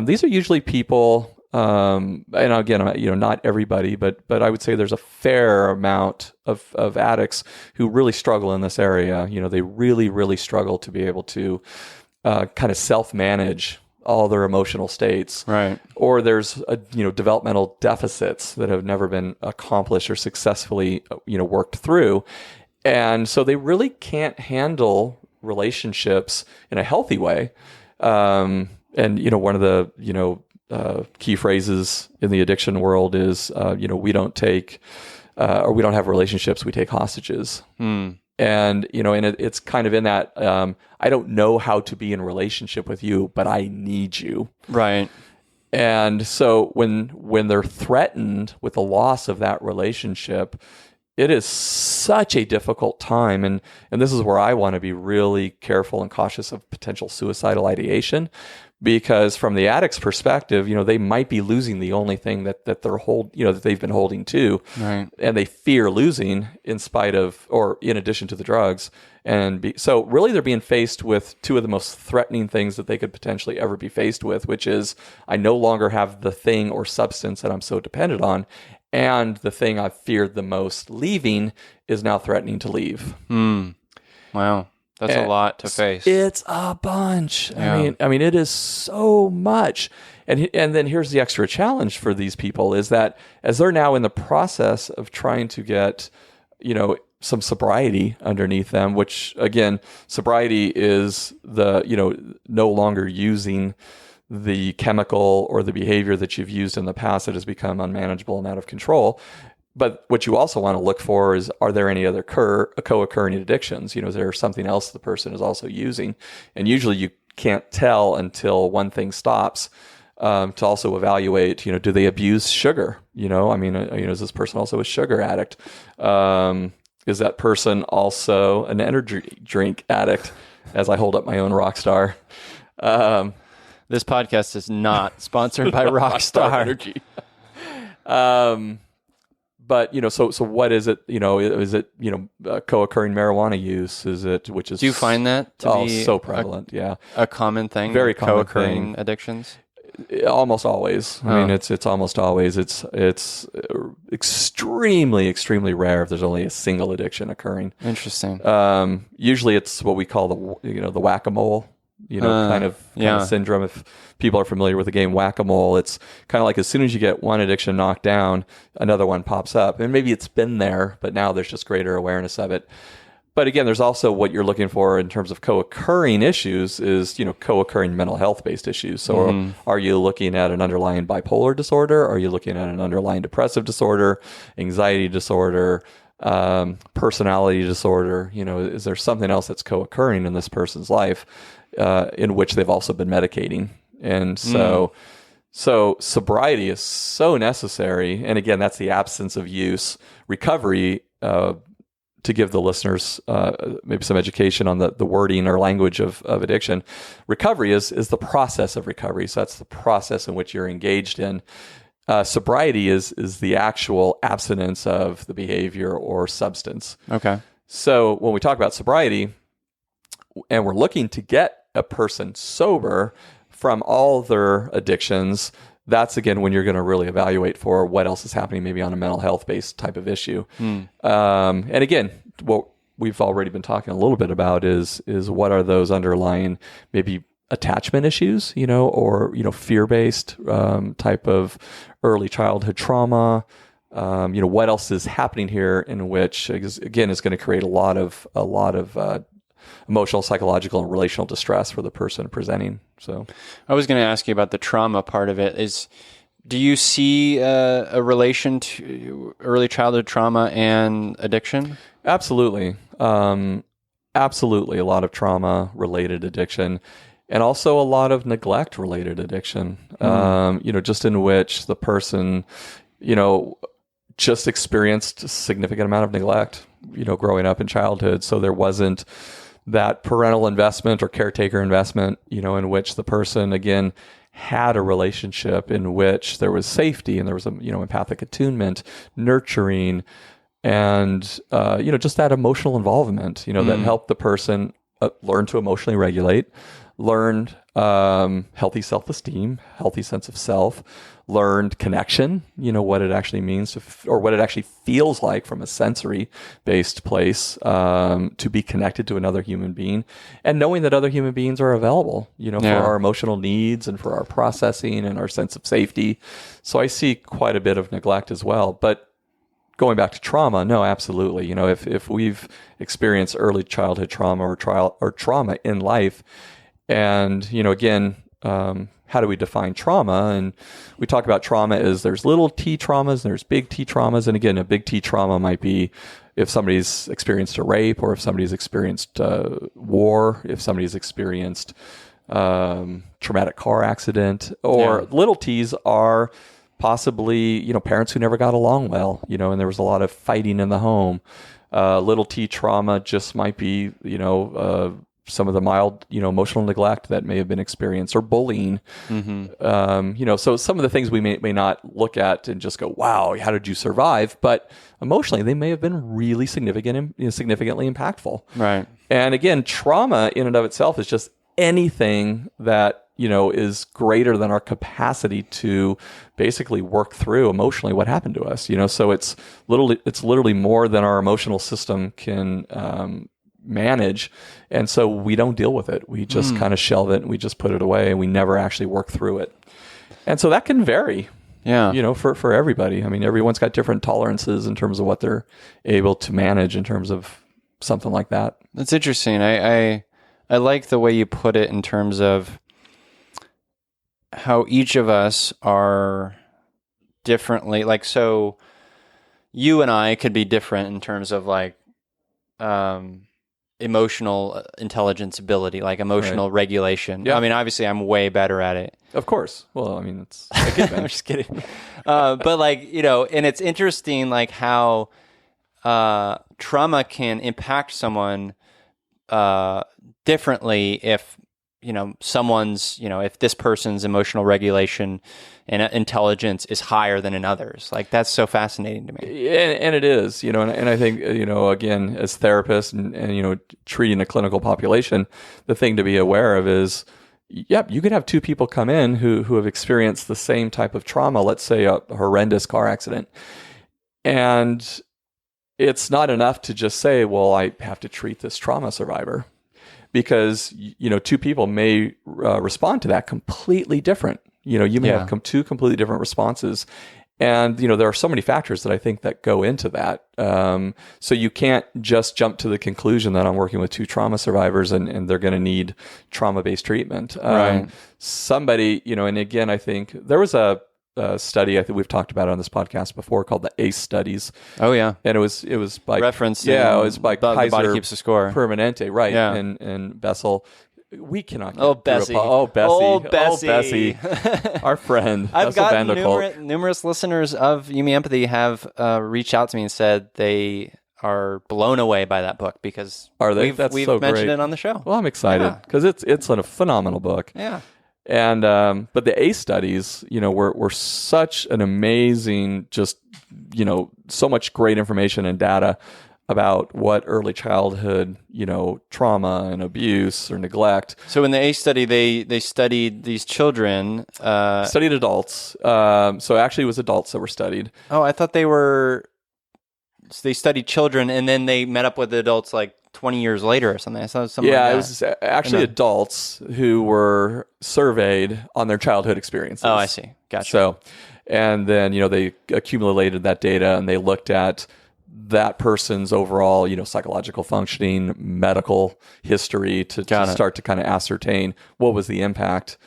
[SPEAKER 3] These are usually people, and again, not everybody, but I would say there's a fair amount of addicts who really struggle in this area. They really, really struggle to be able to kind of self-manage all their emotional states.
[SPEAKER 2] Right.
[SPEAKER 3] Or there's developmental deficits that have never been accomplished or successfully worked through, and so they really can't handle relationships in a healthy way. And one of the key phrases in the addiction world is we don't take or we don't have relationships, we take hostages. And, it's kind of in that, I don't know how to be in relationship with you, but I need you.
[SPEAKER 2] Right.
[SPEAKER 3] And so when they're threatened with the loss of that relationship, it is such a difficult time. And this is where I want to be really careful and cautious of potential suicidal ideation, because from the addict's perspective, they might be losing the only thing that that they've been holding to.
[SPEAKER 2] Right.
[SPEAKER 3] And they fear losing in spite of, or in addition to the drugs. So really they're being faced with two of the most threatening things that they could potentially ever be faced with, which is, I no longer have the thing or substance that I'm so dependent on. And the thing I've feared the most leaving is now threatening to leave.
[SPEAKER 2] Wow. That's a lot to face.
[SPEAKER 3] It's a bunch.
[SPEAKER 2] Yeah.
[SPEAKER 3] I mean, it is so much. And then here's the extra challenge for these people is that as they're now in the process of trying to get, some sobriety underneath them, which again, sobriety is no longer using the chemical or the behavior that you've used in the past that has become unmanageable and out of control. But what you also want to look for is, are there any other co-occurring addictions? Is there something else the person is also using? And usually you can't tell until one thing stops, to also evaluate, do they abuse sugar? Is this person also a sugar addict? Is that person also an energy drink addict, as I hold up my own Rockstar?
[SPEAKER 2] This podcast is not sponsored by Rockstar
[SPEAKER 3] Energy. But so what is it? Is it co-occurring marijuana use? Do
[SPEAKER 2] you find that to be
[SPEAKER 3] so prevalent?
[SPEAKER 2] a common thing?
[SPEAKER 3] Very common
[SPEAKER 2] co-occurring
[SPEAKER 3] thing.
[SPEAKER 2] Addictions.
[SPEAKER 3] Almost always. I mean, it's almost always. It's extremely, extremely rare if there's only a single addiction occurring.
[SPEAKER 2] Interesting.
[SPEAKER 3] Usually, it's what we call the whack-a-mole. Kind of syndrome. If people are familiar with the game Whack-a-Mole, it's kind of like as soon as you get one addiction knocked down, another one pops up. And maybe it's been there, but now there's just greater awareness of it. But again, there's also what you're looking for in terms of co-occurring issues is, co-occurring mental health-based issues. So are you looking at an underlying bipolar disorder? Are you looking at an underlying depressive disorder, anxiety disorder, personality disorder? Is there something else that's co-occurring in this person's life? In which they've also been medicating. And so sobriety is so necessary. And again, that's the absence of use. Recovery, to give the listeners maybe some education on the wording or language of addiction. Recovery is the process of recovery. So that's the process in which you're engaged in. Sobriety is the actual abstinence of the behavior or substance.
[SPEAKER 2] Okay.
[SPEAKER 3] So when we talk about sobriety, and we're looking to get a person sober from all their addictions, that's again when you're going to really evaluate for what else is happening, maybe on a mental health based type of issue. And again, what we've already been talking a little bit about is what are those underlying maybe attachment issues, or fear based type of early childhood trauma. What else is happening here in which again is going to create a lot of emotional, psychological, and relational distress for the person presenting. So
[SPEAKER 2] I was going to ask you about the trauma part of it. Do you see a relation to early childhood trauma and addiction?
[SPEAKER 3] Absolutely. Absolutely. A lot of trauma-related addiction and also a lot of neglect-related addiction, just in which the person, just experienced a significant amount of neglect, growing up in childhood. So there wasn't that parental investment or caretaker investment, in which the person, again, had a relationship in which there was safety and there was empathic attunement, nurturing, and, just that emotional involvement, that helped the person learn to emotionally regulate, learned healthy self-esteem, healthy sense of self, learned connection, what it actually means or what it actually feels like from a sensory-based place to be connected to another human being, and knowing that other human beings are available, for our emotional needs and for our processing and our sense of safety. So I see quite a bit of neglect as well. But going back to trauma, no, absolutely. If we've experienced early childhood trauma or trauma in life, and again, how do we define trauma? And we talk about trauma as there's little T traumas and there's big T traumas. And again, a big T trauma might be if somebody's experienced a rape, or if somebody's experienced war, if somebody's experienced traumatic car accident, or little T's are possibly, parents who never got along well, and there was a lot of fighting in the home. Little T trauma just might be, some of the mild, emotional neglect that may have been experienced, or bullying. So some of the things we may not look at and just go, wow, how did you survive? But emotionally, they may have been really significant and significantly impactful.
[SPEAKER 2] Right.
[SPEAKER 3] And again, trauma in and of itself is just anything that, is greater than our capacity to basically work through emotionally what happened to us. So it's literally more than our emotional system can manage. And so we don't deal with it. We just kind of shelve it and we just put it away, and we never actually work through it. And so that can vary.
[SPEAKER 2] Yeah.
[SPEAKER 3] For everybody. I mean, everyone's got different tolerances in terms of what they're able to manage in terms of something like that.
[SPEAKER 2] That's interesting. I like the way you put it in terms of how each of us are differently. Like, so you and I could be different in terms of like, emotional intelligence ability, like emotional regulation.
[SPEAKER 3] Yeah.
[SPEAKER 2] I mean, obviously I'm way better at it.
[SPEAKER 3] Of course. Well, I mean, it's a given.
[SPEAKER 2] I'm just kidding. But like, and it's interesting like how trauma can impact someone differently if, someone's, if this person's emotional regulation and intelligence is higher than in others. Like, that's so fascinating to me.
[SPEAKER 3] And it is, and I think, again, as therapists and treating a clinical population, the thing to be aware of is, you could have two people come in who have experienced the same type of trauma, let's say a horrendous car accident. And it's not enough to just say, well, I have to treat this trauma survivor, because, two people may respond to that completely different. You may have two completely different responses. And, there are so many factors that I think that go into that. So you can't just jump to the conclusion that I'm working with two trauma survivors and they're going to need trauma-based treatment.
[SPEAKER 2] Right.
[SPEAKER 3] Somebody, and again, I think there was a study I think we've talked about on this podcast before called the ACE studies.
[SPEAKER 2] Oh yeah.
[SPEAKER 3] And it was by
[SPEAKER 2] reference.
[SPEAKER 3] Yeah, it was by Kaiser
[SPEAKER 2] The Body Keeps the Score.
[SPEAKER 3] Permanente, right?
[SPEAKER 2] Yeah.
[SPEAKER 3] And Bessel. We cannot get
[SPEAKER 2] Oh, Bessie.
[SPEAKER 3] Bessie. Our friend.
[SPEAKER 2] I've
[SPEAKER 3] Bessel
[SPEAKER 2] gotten
[SPEAKER 3] Vanderkolk.
[SPEAKER 2] numerous listeners of You Me Empathy have reached out to me and said they are blown away by that book because
[SPEAKER 3] Are they?
[SPEAKER 2] we've
[SPEAKER 3] That's
[SPEAKER 2] mentioned
[SPEAKER 3] great.
[SPEAKER 2] it on the show.
[SPEAKER 3] Well, I'm excited because it's a phenomenal book.
[SPEAKER 2] Yeah.
[SPEAKER 3] And but the ACE studies, were such an amazing, just so much great information and data about what early childhood, trauma and abuse or neglect.
[SPEAKER 2] So in the ACE study, they studied these children.
[SPEAKER 3] Studied adults. So actually, it was adults that were studied.
[SPEAKER 2] Oh, I thought they studied children and then they met up with the adults like 20 years later or something. I saw something like that.
[SPEAKER 3] It was actually adults who were surveyed on their childhood experiences.
[SPEAKER 2] Oh, I see. Gotcha.
[SPEAKER 3] So, and then, they accumulated that data and they looked at that person's overall, psychological functioning, medical history to start to kind of ascertain what was the impact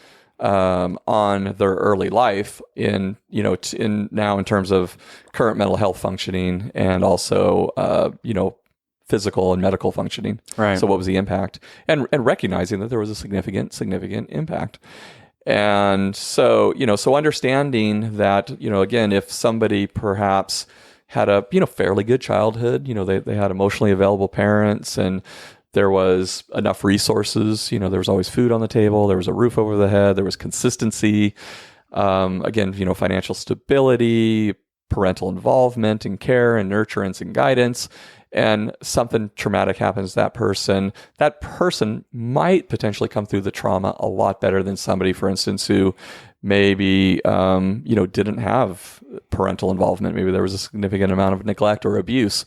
[SPEAKER 3] on their early life in terms of current mental health functioning and also, physical and medical functioning.
[SPEAKER 2] Right.
[SPEAKER 3] So what was the impact? And recognizing that there was a significant impact. And so, so understanding that, again, if somebody perhaps had a, fairly good childhood, they had emotionally available parents and there was enough resources, there was always food on the table, there was a roof over the head, there was consistency, again, financial stability, parental involvement and care and nurturance and guidance, and something traumatic happens to that person might potentially come through the trauma a lot better than somebody, for instance, who maybe, didn't have parental involvement. Maybe there was a significant amount of neglect or abuse,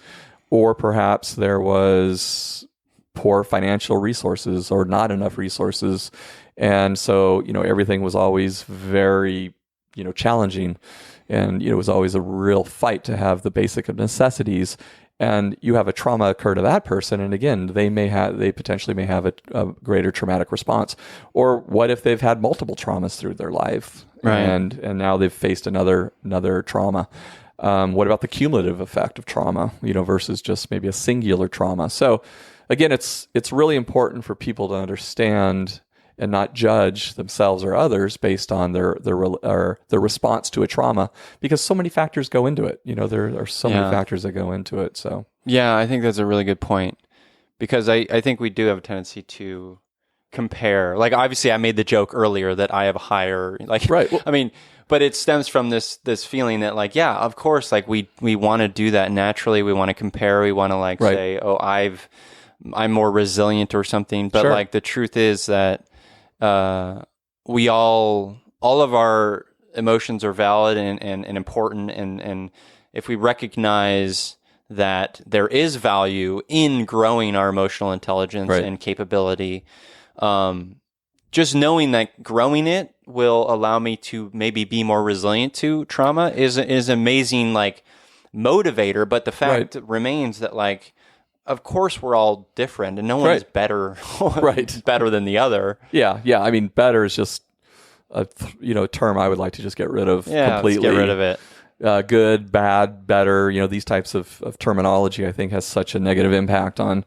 [SPEAKER 3] or perhaps there was poor financial resources or not enough resources. And so, everything was always very, challenging. And, it was always a real fight to have the basic necessities. and you have a trauma occur to that person, and again, they potentially may have a greater traumatic response. Or what if they've had multiple traumas through their life,
[SPEAKER 2] Right.
[SPEAKER 3] and now they've faced another trauma? What about the cumulative effect of trauma, versus just maybe a singular trauma? So again, it's really important for people to understand and not judge themselves or others based on their response to a trauma, because so many factors go into it. There are so many factors that go into it. So
[SPEAKER 2] Yeah, I think that's a really good point, because I think we do have a tendency to compare. Like, obviously, I made the joke earlier that I have a higher, like,
[SPEAKER 3] right. Well,
[SPEAKER 2] I mean, but it stems from this feeling that, like, yeah, of course, like we want to do that naturally. We want to compare. We want to
[SPEAKER 3] Right.
[SPEAKER 2] say, oh, I'm more resilient or something. But
[SPEAKER 3] Sure.
[SPEAKER 2] like the truth is that we all of our emotions are valid and important, and if we recognize that there is value in growing our emotional intelligence
[SPEAKER 3] Right.
[SPEAKER 2] and capability, just knowing that growing it will allow me to maybe be more resilient to trauma is amazing, like, motivator. But the fact remains that, like, of course we're all different, and no one is better better than the other.
[SPEAKER 3] Yeah. I mean, better is just a term I would like to just get rid of completely.
[SPEAKER 2] Let's get rid of it.
[SPEAKER 3] Good, bad, better. These types of terminology, I think, has such a negative impact on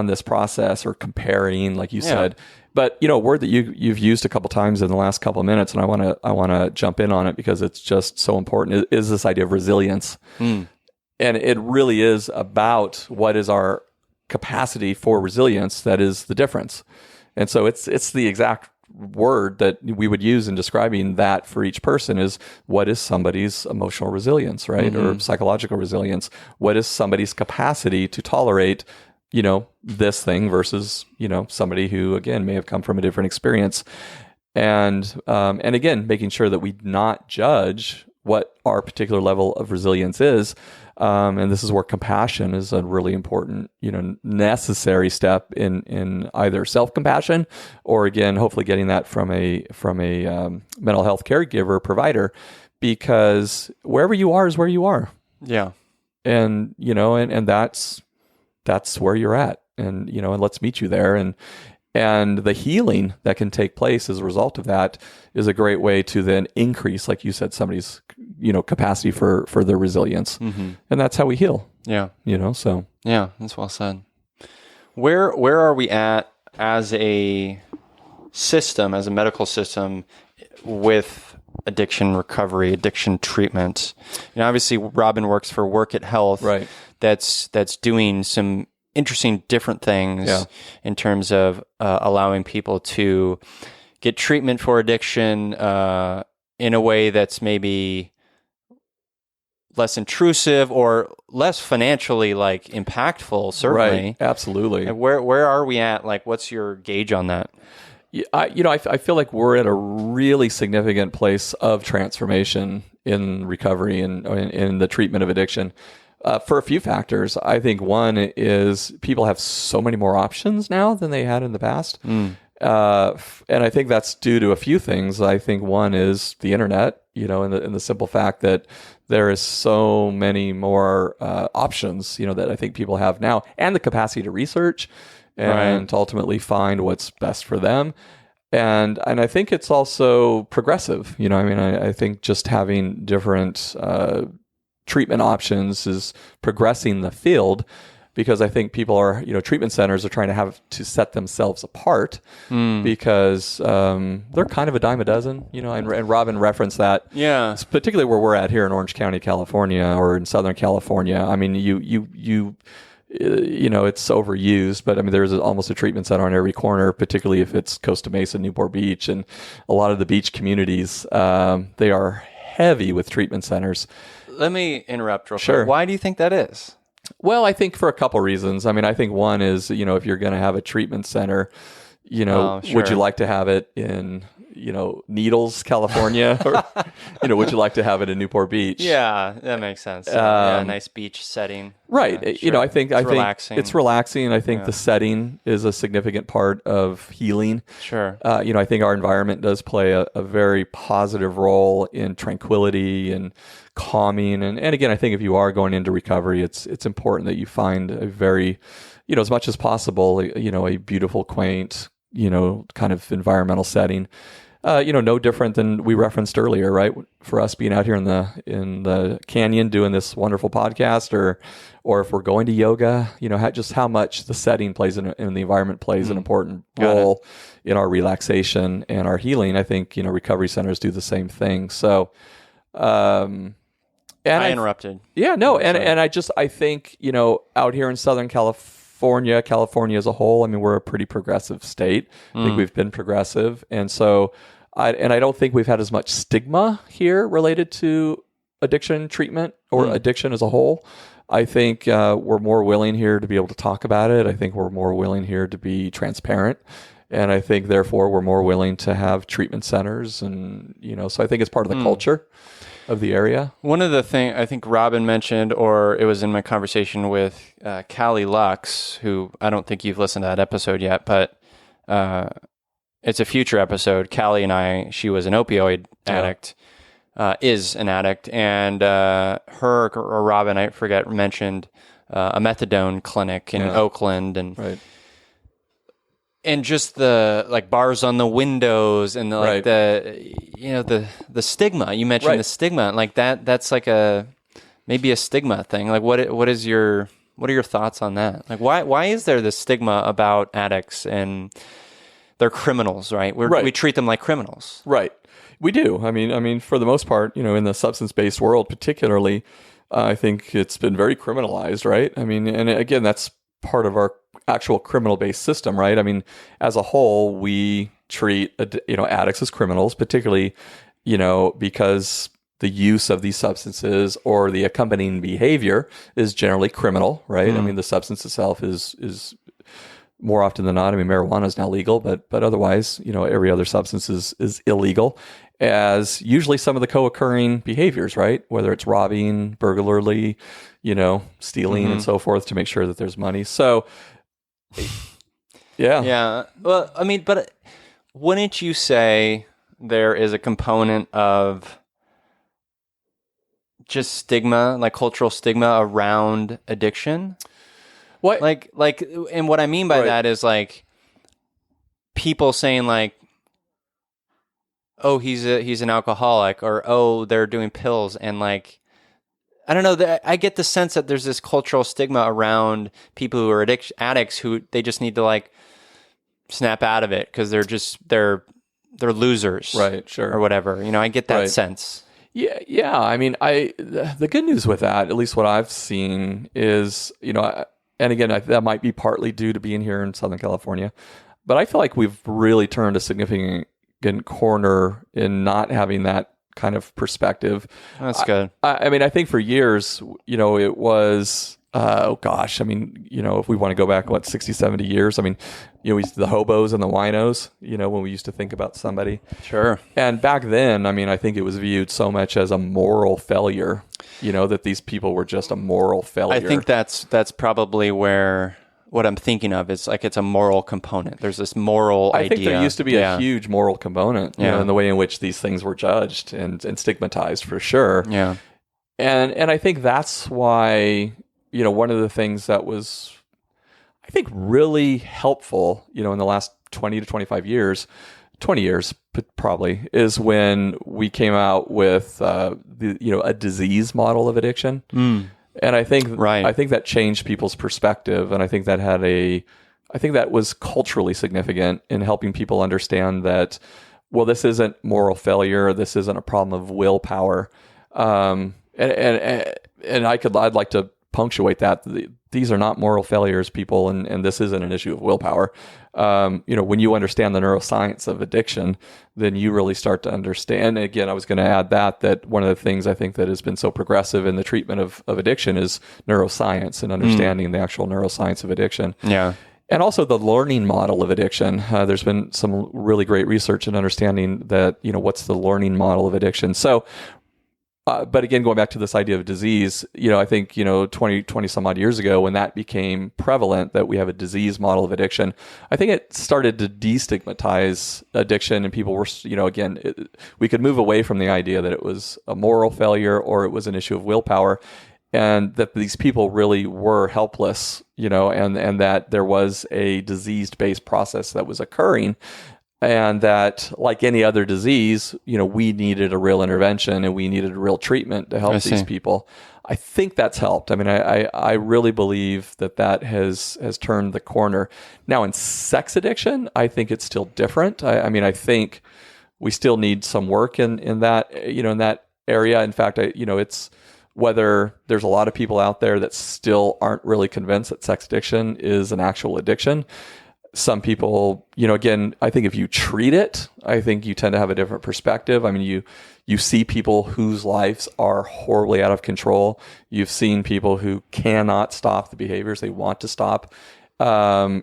[SPEAKER 3] this process, or comparing, like you said. But a word that you've used a couple times in the last couple of minutes, and I want to jump in on it because it's just so important, is this idea of resilience. And it really is about what is our capacity for resilience that is the difference. And so it's the exact word that we would use in describing that for each person is, what is somebody's emotional resilience, right? Or psychological resilience? What is somebody's capacity to tolerate, this thing versus, somebody who, again, may have come from a different experience. And again, making sure that we not judge what our particular level of resilience is. And this is where compassion is a really important, necessary step in either self-compassion, or, again, hopefully getting that from a mental health caregiver provider, because wherever you are is where you are.
[SPEAKER 2] Yeah.
[SPEAKER 3] And, and that's where you're at, and, and let's meet you there. And the healing that can take place as a result of that is a great way to then increase, like you said, somebody's, capacity for their resilience. And that's how we heal.
[SPEAKER 2] Yeah.
[SPEAKER 3] So.
[SPEAKER 2] Yeah, that's well said. Where are we at as a system, as a medical system, with addiction recovery, addiction treatment? Obviously, Robin works for Work It Health.
[SPEAKER 3] Right.
[SPEAKER 2] That's doing some interesting different things in terms of allowing people to get treatment for addiction in a way that's maybe less intrusive or less financially, like, impactful, certainly.
[SPEAKER 3] Right. Absolutely.
[SPEAKER 2] And where are we at? Like, what's your gauge on that?
[SPEAKER 3] I feel like we're at a really significant place of transformation in recovery and in the treatment of addiction. For a few factors. I think one is people have so many more options now than they had in the past. And I think that's due to a few things. I think one is the internet, and the simple fact that there is so many more options, that I think people have now, and the capacity to research and to ultimately find what's best for them. And I think it's also progressive. I think just having different treatment options is progressing the field, because I think people are, treatment centers are trying to set themselves apart because they're kind of a dime a dozen, and Robin referenced that.
[SPEAKER 2] Yeah.
[SPEAKER 3] It's particularly where we're at here in Orange County, California, or in Southern California. I mean, it's overused, but I mean, there's almost a treatment center on every corner, particularly if it's Costa Mesa, Newport Beach, and a lot of the beach communities, they are heavy with treatment centers.
[SPEAKER 2] Let me interrupt real quick.
[SPEAKER 3] Sure.
[SPEAKER 2] Why do you think that is?
[SPEAKER 3] Well, I think for a couple reasons. I mean, I think one is, if you're going to have a treatment center, would you like to have it in, Needles, California, or would you like to have it in Newport Beach?
[SPEAKER 2] Yeah, that makes sense. Yeah, nice beach setting.
[SPEAKER 3] Right.
[SPEAKER 2] Sure.
[SPEAKER 3] I think
[SPEAKER 2] relaxing.
[SPEAKER 3] it's relaxing. I think the setting is a significant part of healing.
[SPEAKER 2] Sure.
[SPEAKER 3] I think our environment does play a very positive role in tranquility and calming. And again, I think if you are going into recovery, it's important that you find a very, as much as possible, a beautiful, quaint, kind of environmental setting. No different than we referenced earlier, right? For us being out here in the canyon doing this wonderful podcast, or if we're going to yoga, just how much the setting plays and the environment plays an important role in our relaxation and our healing. I think recovery centers do the same thing. So, and
[SPEAKER 2] I interrupted.
[SPEAKER 3] Yeah, no, and I think out here in Southern California as a whole, I mean, we're a pretty progressive state. I think we've been progressive, and so. I don't think we've had as much stigma here related to addiction treatment or addiction as a whole. I think we're more willing here to be able to talk about it. I think we're more willing here to be transparent. And I think, therefore, we're more willing to have treatment centers. And, so I think it's part of the culture of the area. One
[SPEAKER 2] of the things I think Robin mentioned, or it was in my conversation with Callie Lux, who I don't think you've listened to that episode yet, but... it's a future episode. Callie and she was an opioid addict, is an addict, and her or Robin, I forget, mentioned a methadone clinic in Oakland, and and just the bars on the windows and the stigma. You mentioned the stigma, like that's like maybe a stigma thing. Like what are your thoughts on that? Like why is there this stigma about addicts and they're criminals, right? We treat them like criminals.
[SPEAKER 3] Right. We do. I mean, for the most part, in the substance-based world particularly, I think it's been very criminalized, right? I mean, and again, that's part of our actual criminal-based system, right? I mean, as a whole, we treat, addicts as criminals, particularly, because the use of these substances or the accompanying behavior is generally criminal, right? I mean, the substance itself is more often than not, I mean, marijuana is now legal, but otherwise, every other substance is illegal, as usually some of the co-occurring behaviors, right? Whether it's robbing, burglary, stealing and so forth to make sure that there's money. So, yeah.
[SPEAKER 2] Yeah. Well, I mean, but wouldn't you say there is a component of just stigma, like cultural stigma around addiction?
[SPEAKER 3] What?
[SPEAKER 2] And what I mean by that is people saying oh, he's an alcoholic, or oh, they're doing pills, and I don't know. I get the sense that there's this cultural stigma around people who are addicts who they just need to snap out of it because they're losers,
[SPEAKER 3] right? Sure,
[SPEAKER 2] or whatever. I get that sense.
[SPEAKER 3] Yeah. I mean, the good news with that, at least what I've seen, is and again, that might be partly due to being here in Southern California, but I feel like we've really turned a significant corner in not having that kind of perspective.
[SPEAKER 2] That's good.
[SPEAKER 3] I mean, I think for years, it was, I mean, if we want to go back, 60, 70 years, I mean, the hobos and the winos, when we used to think about somebody.
[SPEAKER 2] Sure.
[SPEAKER 3] And back then, I mean, I think it was viewed so much as a moral failure, that these people were just a moral failure.
[SPEAKER 2] I think that's probably what I'm thinking of is it's a moral component. There's this moral idea.
[SPEAKER 3] I think there used to be a huge moral component, in the way in which these things were judged and stigmatized, for sure.
[SPEAKER 2] Yeah.
[SPEAKER 3] And I think that's why, one of the things that was, I think, really helpful, in the last 20 to 25 years, 20 years probably, is when we came out with a disease model of addiction. And I think that changed people's perspective, and I think that was culturally significant in helping people understand that, well, this isn't moral failure, this isn't a problem of willpower, and I'd like to punctuate that. These are not moral failures, people, and this isn't an issue of willpower. When you understand the neuroscience of addiction, then you really start to understand. And again, I was going to add that one of the things I think that has been so progressive in the treatment of addiction is neuroscience and understanding the actual neuroscience of addiction.
[SPEAKER 2] Yeah.
[SPEAKER 3] And also the learning model of addiction. There's been some really great research and understanding that, what's the learning model of addiction. So, but again, going back to this idea of disease, I think, 20 some odd years ago when that became prevalent, that we have a disease model of addiction, I think it started to destigmatize addiction, and people were, we could move away from the idea that it was a moral failure or it was an issue of willpower, and that these people really were helpless, and that there was a disease-based process that was occurring. And that, like any other disease, we needed a real intervention and we needed a real treatment to help these people. I think that's helped. I mean, I really believe that has turned the corner. Now, in sex addiction, I think it's still different. I think we still need some work in that, in that area. In fact, it's whether there's a lot of people out there that still aren't really convinced that sex addiction is an actual addiction. Some people, again, I think if you treat it, I think you tend to have a different perspective. I mean, you see people whose lives are horribly out of control. You've seen people who cannot stop the behaviors they want to stop. One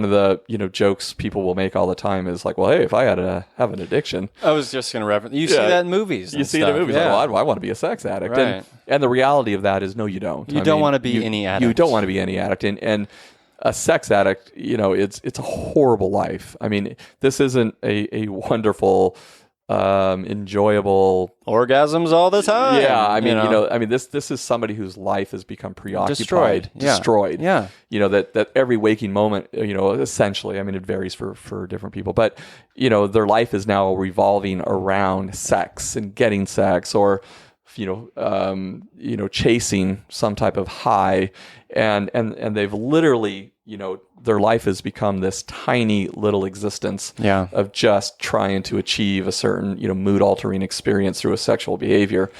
[SPEAKER 3] of the, jokes people will make all the time is like, well, hey, if I had to have an addiction.
[SPEAKER 2] I was just going to reference, you see that in movies.
[SPEAKER 3] You see it in movies. Yeah. Like, well, I want to be a sex addict.
[SPEAKER 2] Right.
[SPEAKER 3] And the reality of that is, no, you don't.
[SPEAKER 2] You don't want to be any addict.
[SPEAKER 3] You don't want to be any addict. And a sex addict, it's a horrible life. I mean, this isn't a wonderful, enjoyable
[SPEAKER 2] orgasms all the time.
[SPEAKER 3] Yeah, I mean, this is somebody whose life has become preoccupied, destroyed.
[SPEAKER 2] Yeah.
[SPEAKER 3] That every waking moment, essentially. I mean, it varies for different people, but their life is now revolving around sex and getting sex, or chasing some type of high, and they've literally, their life has become this tiny little existence of just trying to achieve a certain, mood altering experience through a sexual behavior.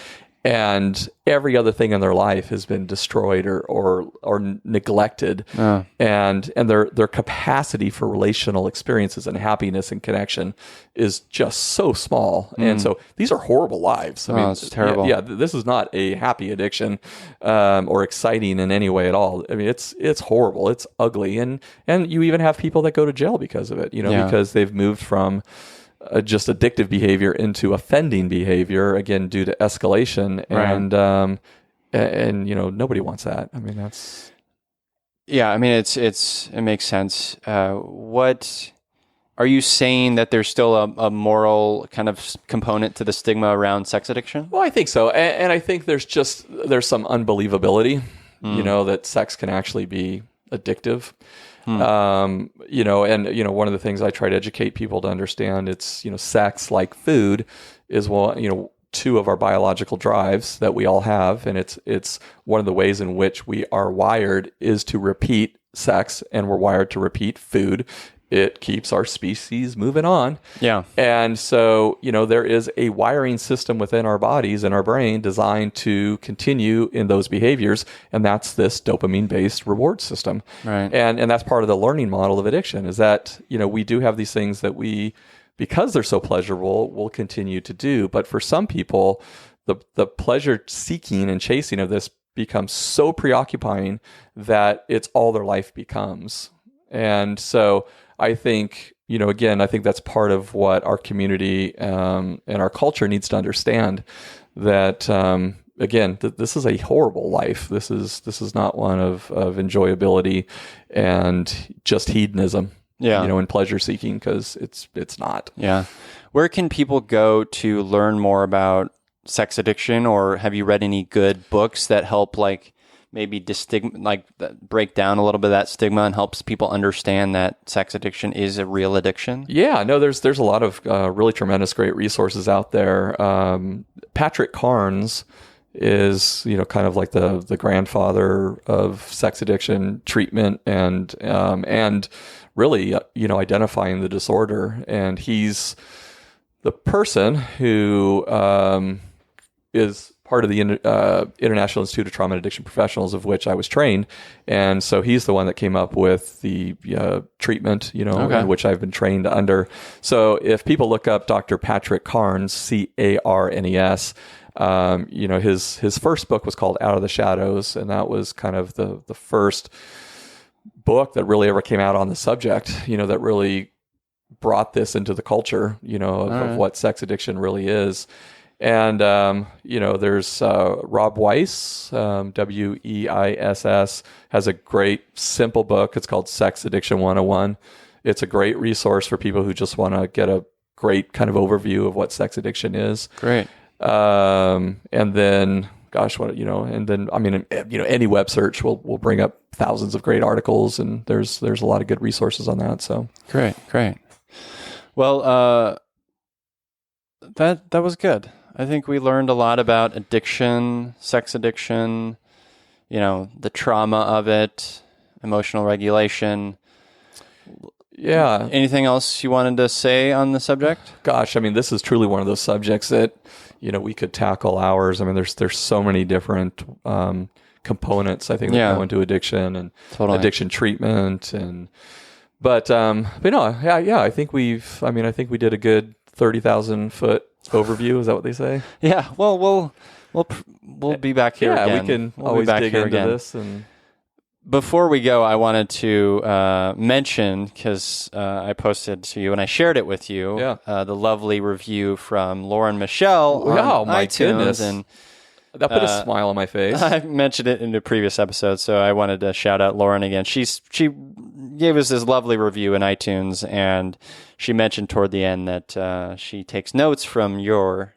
[SPEAKER 3] And every other thing in their life has been destroyed or neglected, and their capacity for relational experiences and happiness and connection is just so small. And so these are horrible lives. I mean,
[SPEAKER 2] it's terrible.
[SPEAKER 3] Yeah, this is not a happy addiction or exciting in any way at all. I mean, it's horrible. It's ugly, and you even have people that go to jail because of it. Because they've moved from just addictive behavior into offending behavior, again, due to escalation. Right. And nobody wants that. I mean, that's...
[SPEAKER 2] Yeah, I mean, it makes sense. What are you saying, that there's still a moral kind of component to the stigma around sex addiction?
[SPEAKER 3] Well, I think so. And I think there's some unbelievability, that sex can actually be addictive. One of the things I try to educate people to understand, it's, sex, like food, is two of our biological drives that we all have. And it's one of the ways in which we are wired is to repeat sex, and we're wired to repeat food. It keeps our species moving on.
[SPEAKER 2] Yeah.
[SPEAKER 3] And so, there is a wiring system within our bodies and our brain designed to continue in those behaviors. And that's this dopamine-based reward system.
[SPEAKER 2] Right.
[SPEAKER 3] And that's part of the learning model of addiction, is that, we do have these things that we, because they're so pleasurable, will continue to do. But for some people, the pleasure seeking and chasing of this becomes so preoccupying that it's all their life becomes. And so I think, I think that's part of what our community and our culture needs to understand, that, this is a horrible life. This is not one of enjoyability and just hedonism, and pleasure seeking, because it's not.
[SPEAKER 2] Yeah. Where can people go to learn more about sex addiction, or have you read any good books that help, maybe break down a little bit of that stigma and helps people understand that sex addiction is a real addiction?
[SPEAKER 3] Yeah, no, there's a lot of really tremendous, great resources out there. Patrick Carnes is, kind of like the grandfather of sex addiction treatment and really, identifying the disorder. And he's the person who is part of the International Institute of Trauma and Addiction Professionals, of which I was trained. And so he's the one that came up with the treatment, in which I've been trained under. So if people look up Dr. Patrick Carnes, Carnes, his first book was called Out of the Shadows. And that was kind of the first book that really ever came out on the subject, that really brought this into the culture, of what sex addiction really is. And, there's Rob Weiss, Weiss, has a great, simple book. It's called Sex Addiction 101. It's a great resource for people who just want to get a great kind of overview of what sex addiction is.
[SPEAKER 2] Great.
[SPEAKER 3] And then, any web search will bring up thousands of great articles, and there's a lot of good resources on that. So
[SPEAKER 2] great. Well, that was good. I think we learned a lot about addiction, sex addiction, the trauma of it, emotional regulation.
[SPEAKER 3] Yeah.
[SPEAKER 2] Anything else you wanted to say on the subject?
[SPEAKER 3] Gosh, this is truly one of those subjects that, we could tackle hours. There's so many different components, I think, that go into addiction and addiction treatment. But I think we did a good 30,000 foot overview. Is that what they say?
[SPEAKER 2] Yeah. Well, we'll be back here again.
[SPEAKER 3] Yeah, we can always dig into this. And
[SPEAKER 2] before we go, I wanted to mention, because I posted to you and I shared it with you, the lovely review from Lauren Michelle on iTunes.
[SPEAKER 3] Goodness.
[SPEAKER 2] And
[SPEAKER 3] that put a smile on my face.
[SPEAKER 2] I mentioned it in the previous episode, so I wanted to shout out Lauren again. She gave us this lovely review in iTunes, and she mentioned toward the end that she takes notes from your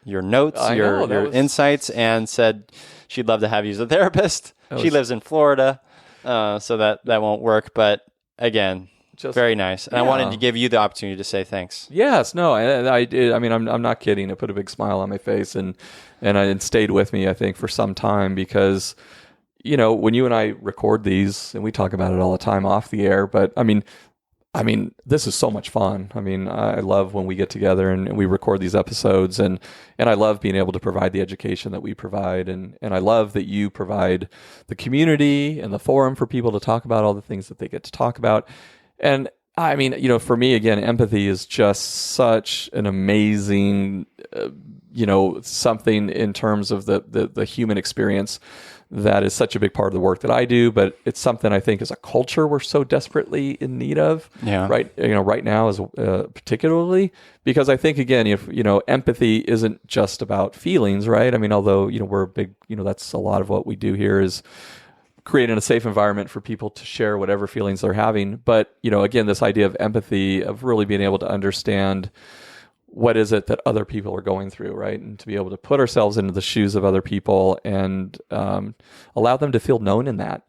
[SPEAKER 2] notes, your insights, and said she'd love to have you as a therapist. She lives in Florida, so that won't work. But again, very nice. And I wanted to give you the opportunity to say thanks.
[SPEAKER 3] Yes, no, I did. I'm not kidding. It put a big smile on my face, and it stayed with me, I think, for some time, because when you and I record these, and we talk about it all the time off the air, but this is so much fun. I love when we get together and we record these episodes, and I love being able to provide the education that we provide, and I love that you provide the community and the forum for people to talk about all the things that they get to talk about. And for me, again, empathy is just such an amazing, something in terms of the human experience that is such a big part of the work that I do, but it's something I think as a culture we're so desperately in need of. Yeah. Right. Right now is particularly, because I think, again, if empathy isn't just about feelings, right? Although we're a big, that's a lot of what we do here is creating a safe environment for people to share whatever feelings they're having. But again, this idea of empathy, of really being able to understand what is it that other people are going through, right? And to be able to put ourselves into the shoes of other people and allow them to feel known in that,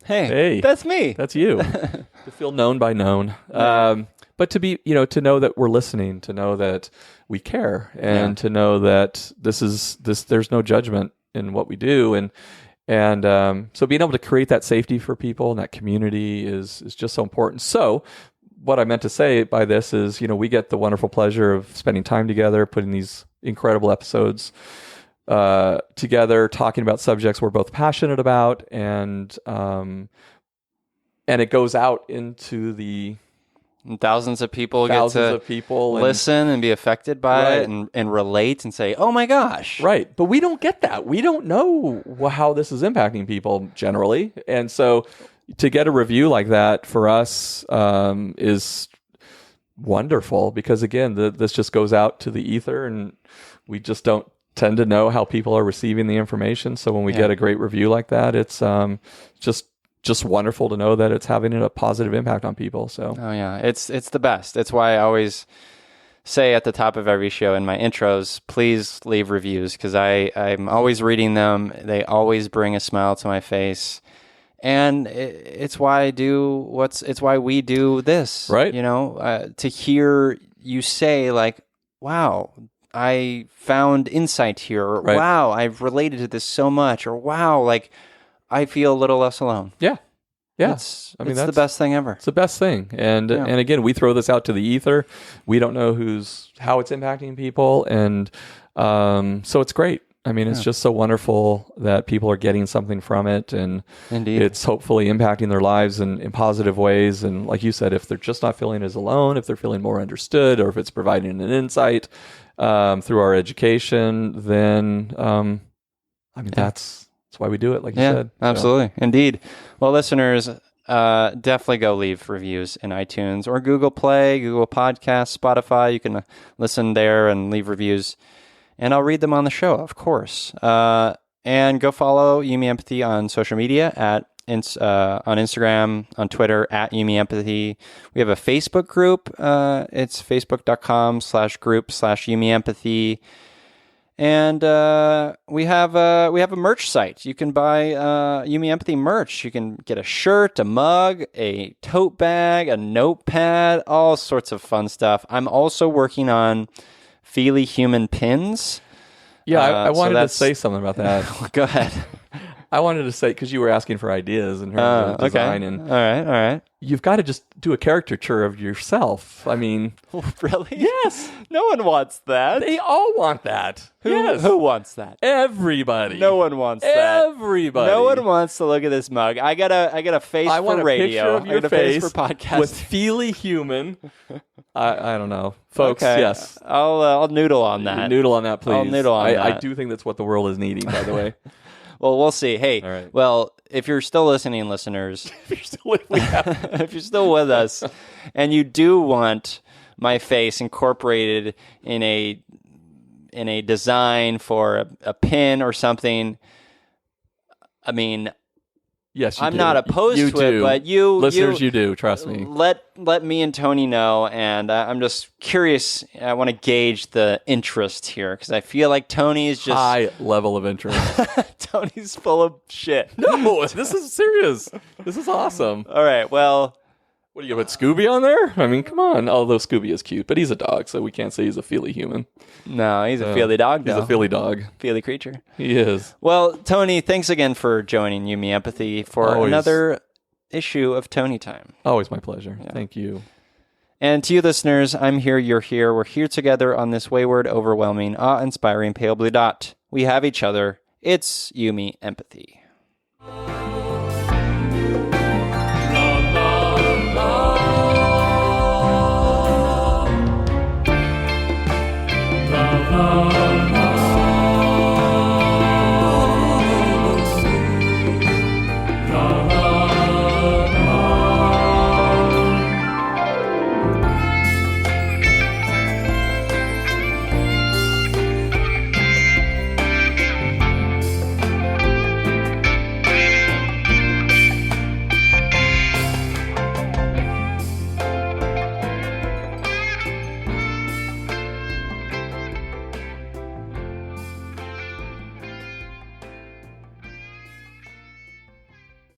[SPEAKER 3] hey,
[SPEAKER 2] that's me.
[SPEAKER 3] That's you. To feel known by known. But to be, to know that we're listening, to know that we care, and to know that there's no judgment in what we do. And so being able to create that safety for people and that community is just so important. So what I meant to say by this is, we get the wonderful pleasure of spending time together, putting these incredible episodes together, talking about subjects we're both passionate about, and it goes out into the
[SPEAKER 2] thousands of people get to listen and be affected by it and relate and say, oh my gosh.
[SPEAKER 3] Right. But we don't get that. We don't know how this is impacting people generally. And so to get a review like that for us is wonderful, because again, this just goes out to the ether, and we just don't tend to know how people are receiving the information. So when we get a great review like that, it's just wonderful to know that it's having a positive impact on people. So
[SPEAKER 2] it's the best. It's why I always say at the top of every show in my intros, please leave reviews, because I'm always reading them. They always bring a smile to my face. And it's why it's why we do this,
[SPEAKER 3] right?
[SPEAKER 2] To hear you say, like, wow, I found insight here, or wow, I've related to this so much, or wow, like, I feel a little less alone.
[SPEAKER 3] Yeah.
[SPEAKER 2] It's the best thing ever.
[SPEAKER 3] It's the best thing. And again, we throw this out to the ether. We don't know how it's impacting people. And so it's great. It's just so wonderful that people are getting something from it, and
[SPEAKER 2] indeed,
[SPEAKER 3] it's hopefully impacting their lives in positive ways. And like you said, if they're just not feeling as alone, if they're feeling more understood, or if it's providing an insight through our education, then that's That's why we do it, like you
[SPEAKER 2] Yeah,
[SPEAKER 3] said.
[SPEAKER 2] absolutely. Indeed. Well, listeners, definitely go leave reviews in iTunes or Google Play, Google Podcasts, Spotify. You can listen there and leave reviews, and I'll read them on the show, of course. And go follow Yumi Empathy on social media on Instagram, on Twitter, at Yumi Empathy. We have a Facebook group. It's facebook.com/group/Yumi Empathy. And we have a merch site. You can buy Yumi Empathy merch. You can get a shirt, a mug, a tote bag, a notepad, all sorts of fun stuff. I'm also working on Feely Human pins.
[SPEAKER 3] Yeah, I wanted to say something about that.
[SPEAKER 2] Go ahead.
[SPEAKER 3] I wanted to say, because you were asking for ideas in terms of design, and
[SPEAKER 2] all right.
[SPEAKER 3] you've got to just do a caricature of yourself. I mean,
[SPEAKER 2] really?
[SPEAKER 3] yes,
[SPEAKER 2] no one wants that.
[SPEAKER 3] they all want that.
[SPEAKER 2] Who wants that?
[SPEAKER 3] Everybody.
[SPEAKER 2] No one wants that.
[SPEAKER 3] Everybody.
[SPEAKER 2] No one wants to look at this mug. I got a face
[SPEAKER 3] I
[SPEAKER 2] for
[SPEAKER 3] want a
[SPEAKER 2] radio.
[SPEAKER 3] picture of your
[SPEAKER 2] I got a
[SPEAKER 3] face
[SPEAKER 2] face for podcast.
[SPEAKER 3] with Feely Human. I don't know, folks.
[SPEAKER 2] Okay.
[SPEAKER 3] Yes,
[SPEAKER 2] I'll noodle on that.
[SPEAKER 3] Noodle on that, please.
[SPEAKER 2] I'll noodle on that.
[SPEAKER 3] I do think that's what the world is needing, by the way.
[SPEAKER 2] Well, we'll see. Hey,
[SPEAKER 3] All right.
[SPEAKER 2] well, if you're still listening, listeners,
[SPEAKER 3] if you're still
[SPEAKER 2] with us, and you do want my face incorporated in a design for a pin or something, I mean,
[SPEAKER 3] yes, you
[SPEAKER 2] I'm
[SPEAKER 3] do.
[SPEAKER 2] not opposed
[SPEAKER 3] You
[SPEAKER 2] to
[SPEAKER 3] do.
[SPEAKER 2] it, but
[SPEAKER 3] listeners, you do. Trust me.
[SPEAKER 2] Let me and Tony know, and I'm just curious. I want to gauge the interest here because I feel like Tony is just
[SPEAKER 3] High level of interest.
[SPEAKER 2] Tony's full of shit.
[SPEAKER 3] No, this is serious. This is awesome.
[SPEAKER 2] All right, well,
[SPEAKER 3] What do you put Scooby on there? I mean, come on. Although Scooby is cute, but he's a dog, so we can't say he's a feely human.
[SPEAKER 2] no, he's a feely dog, though.
[SPEAKER 3] He's a feely dog.
[SPEAKER 2] Feely creature.
[SPEAKER 3] He is.
[SPEAKER 2] Well, Tony, thanks again for joining Yumi Empathy for
[SPEAKER 3] Always.
[SPEAKER 2] another issue of Tony Time.
[SPEAKER 3] Always my pleasure. Thank you.
[SPEAKER 2] And to you listeners, I'm here, you're here. We're here together on this wayward, overwhelming, awe-inspiring pale blue dot. We have each other. It's Yumi Empathy.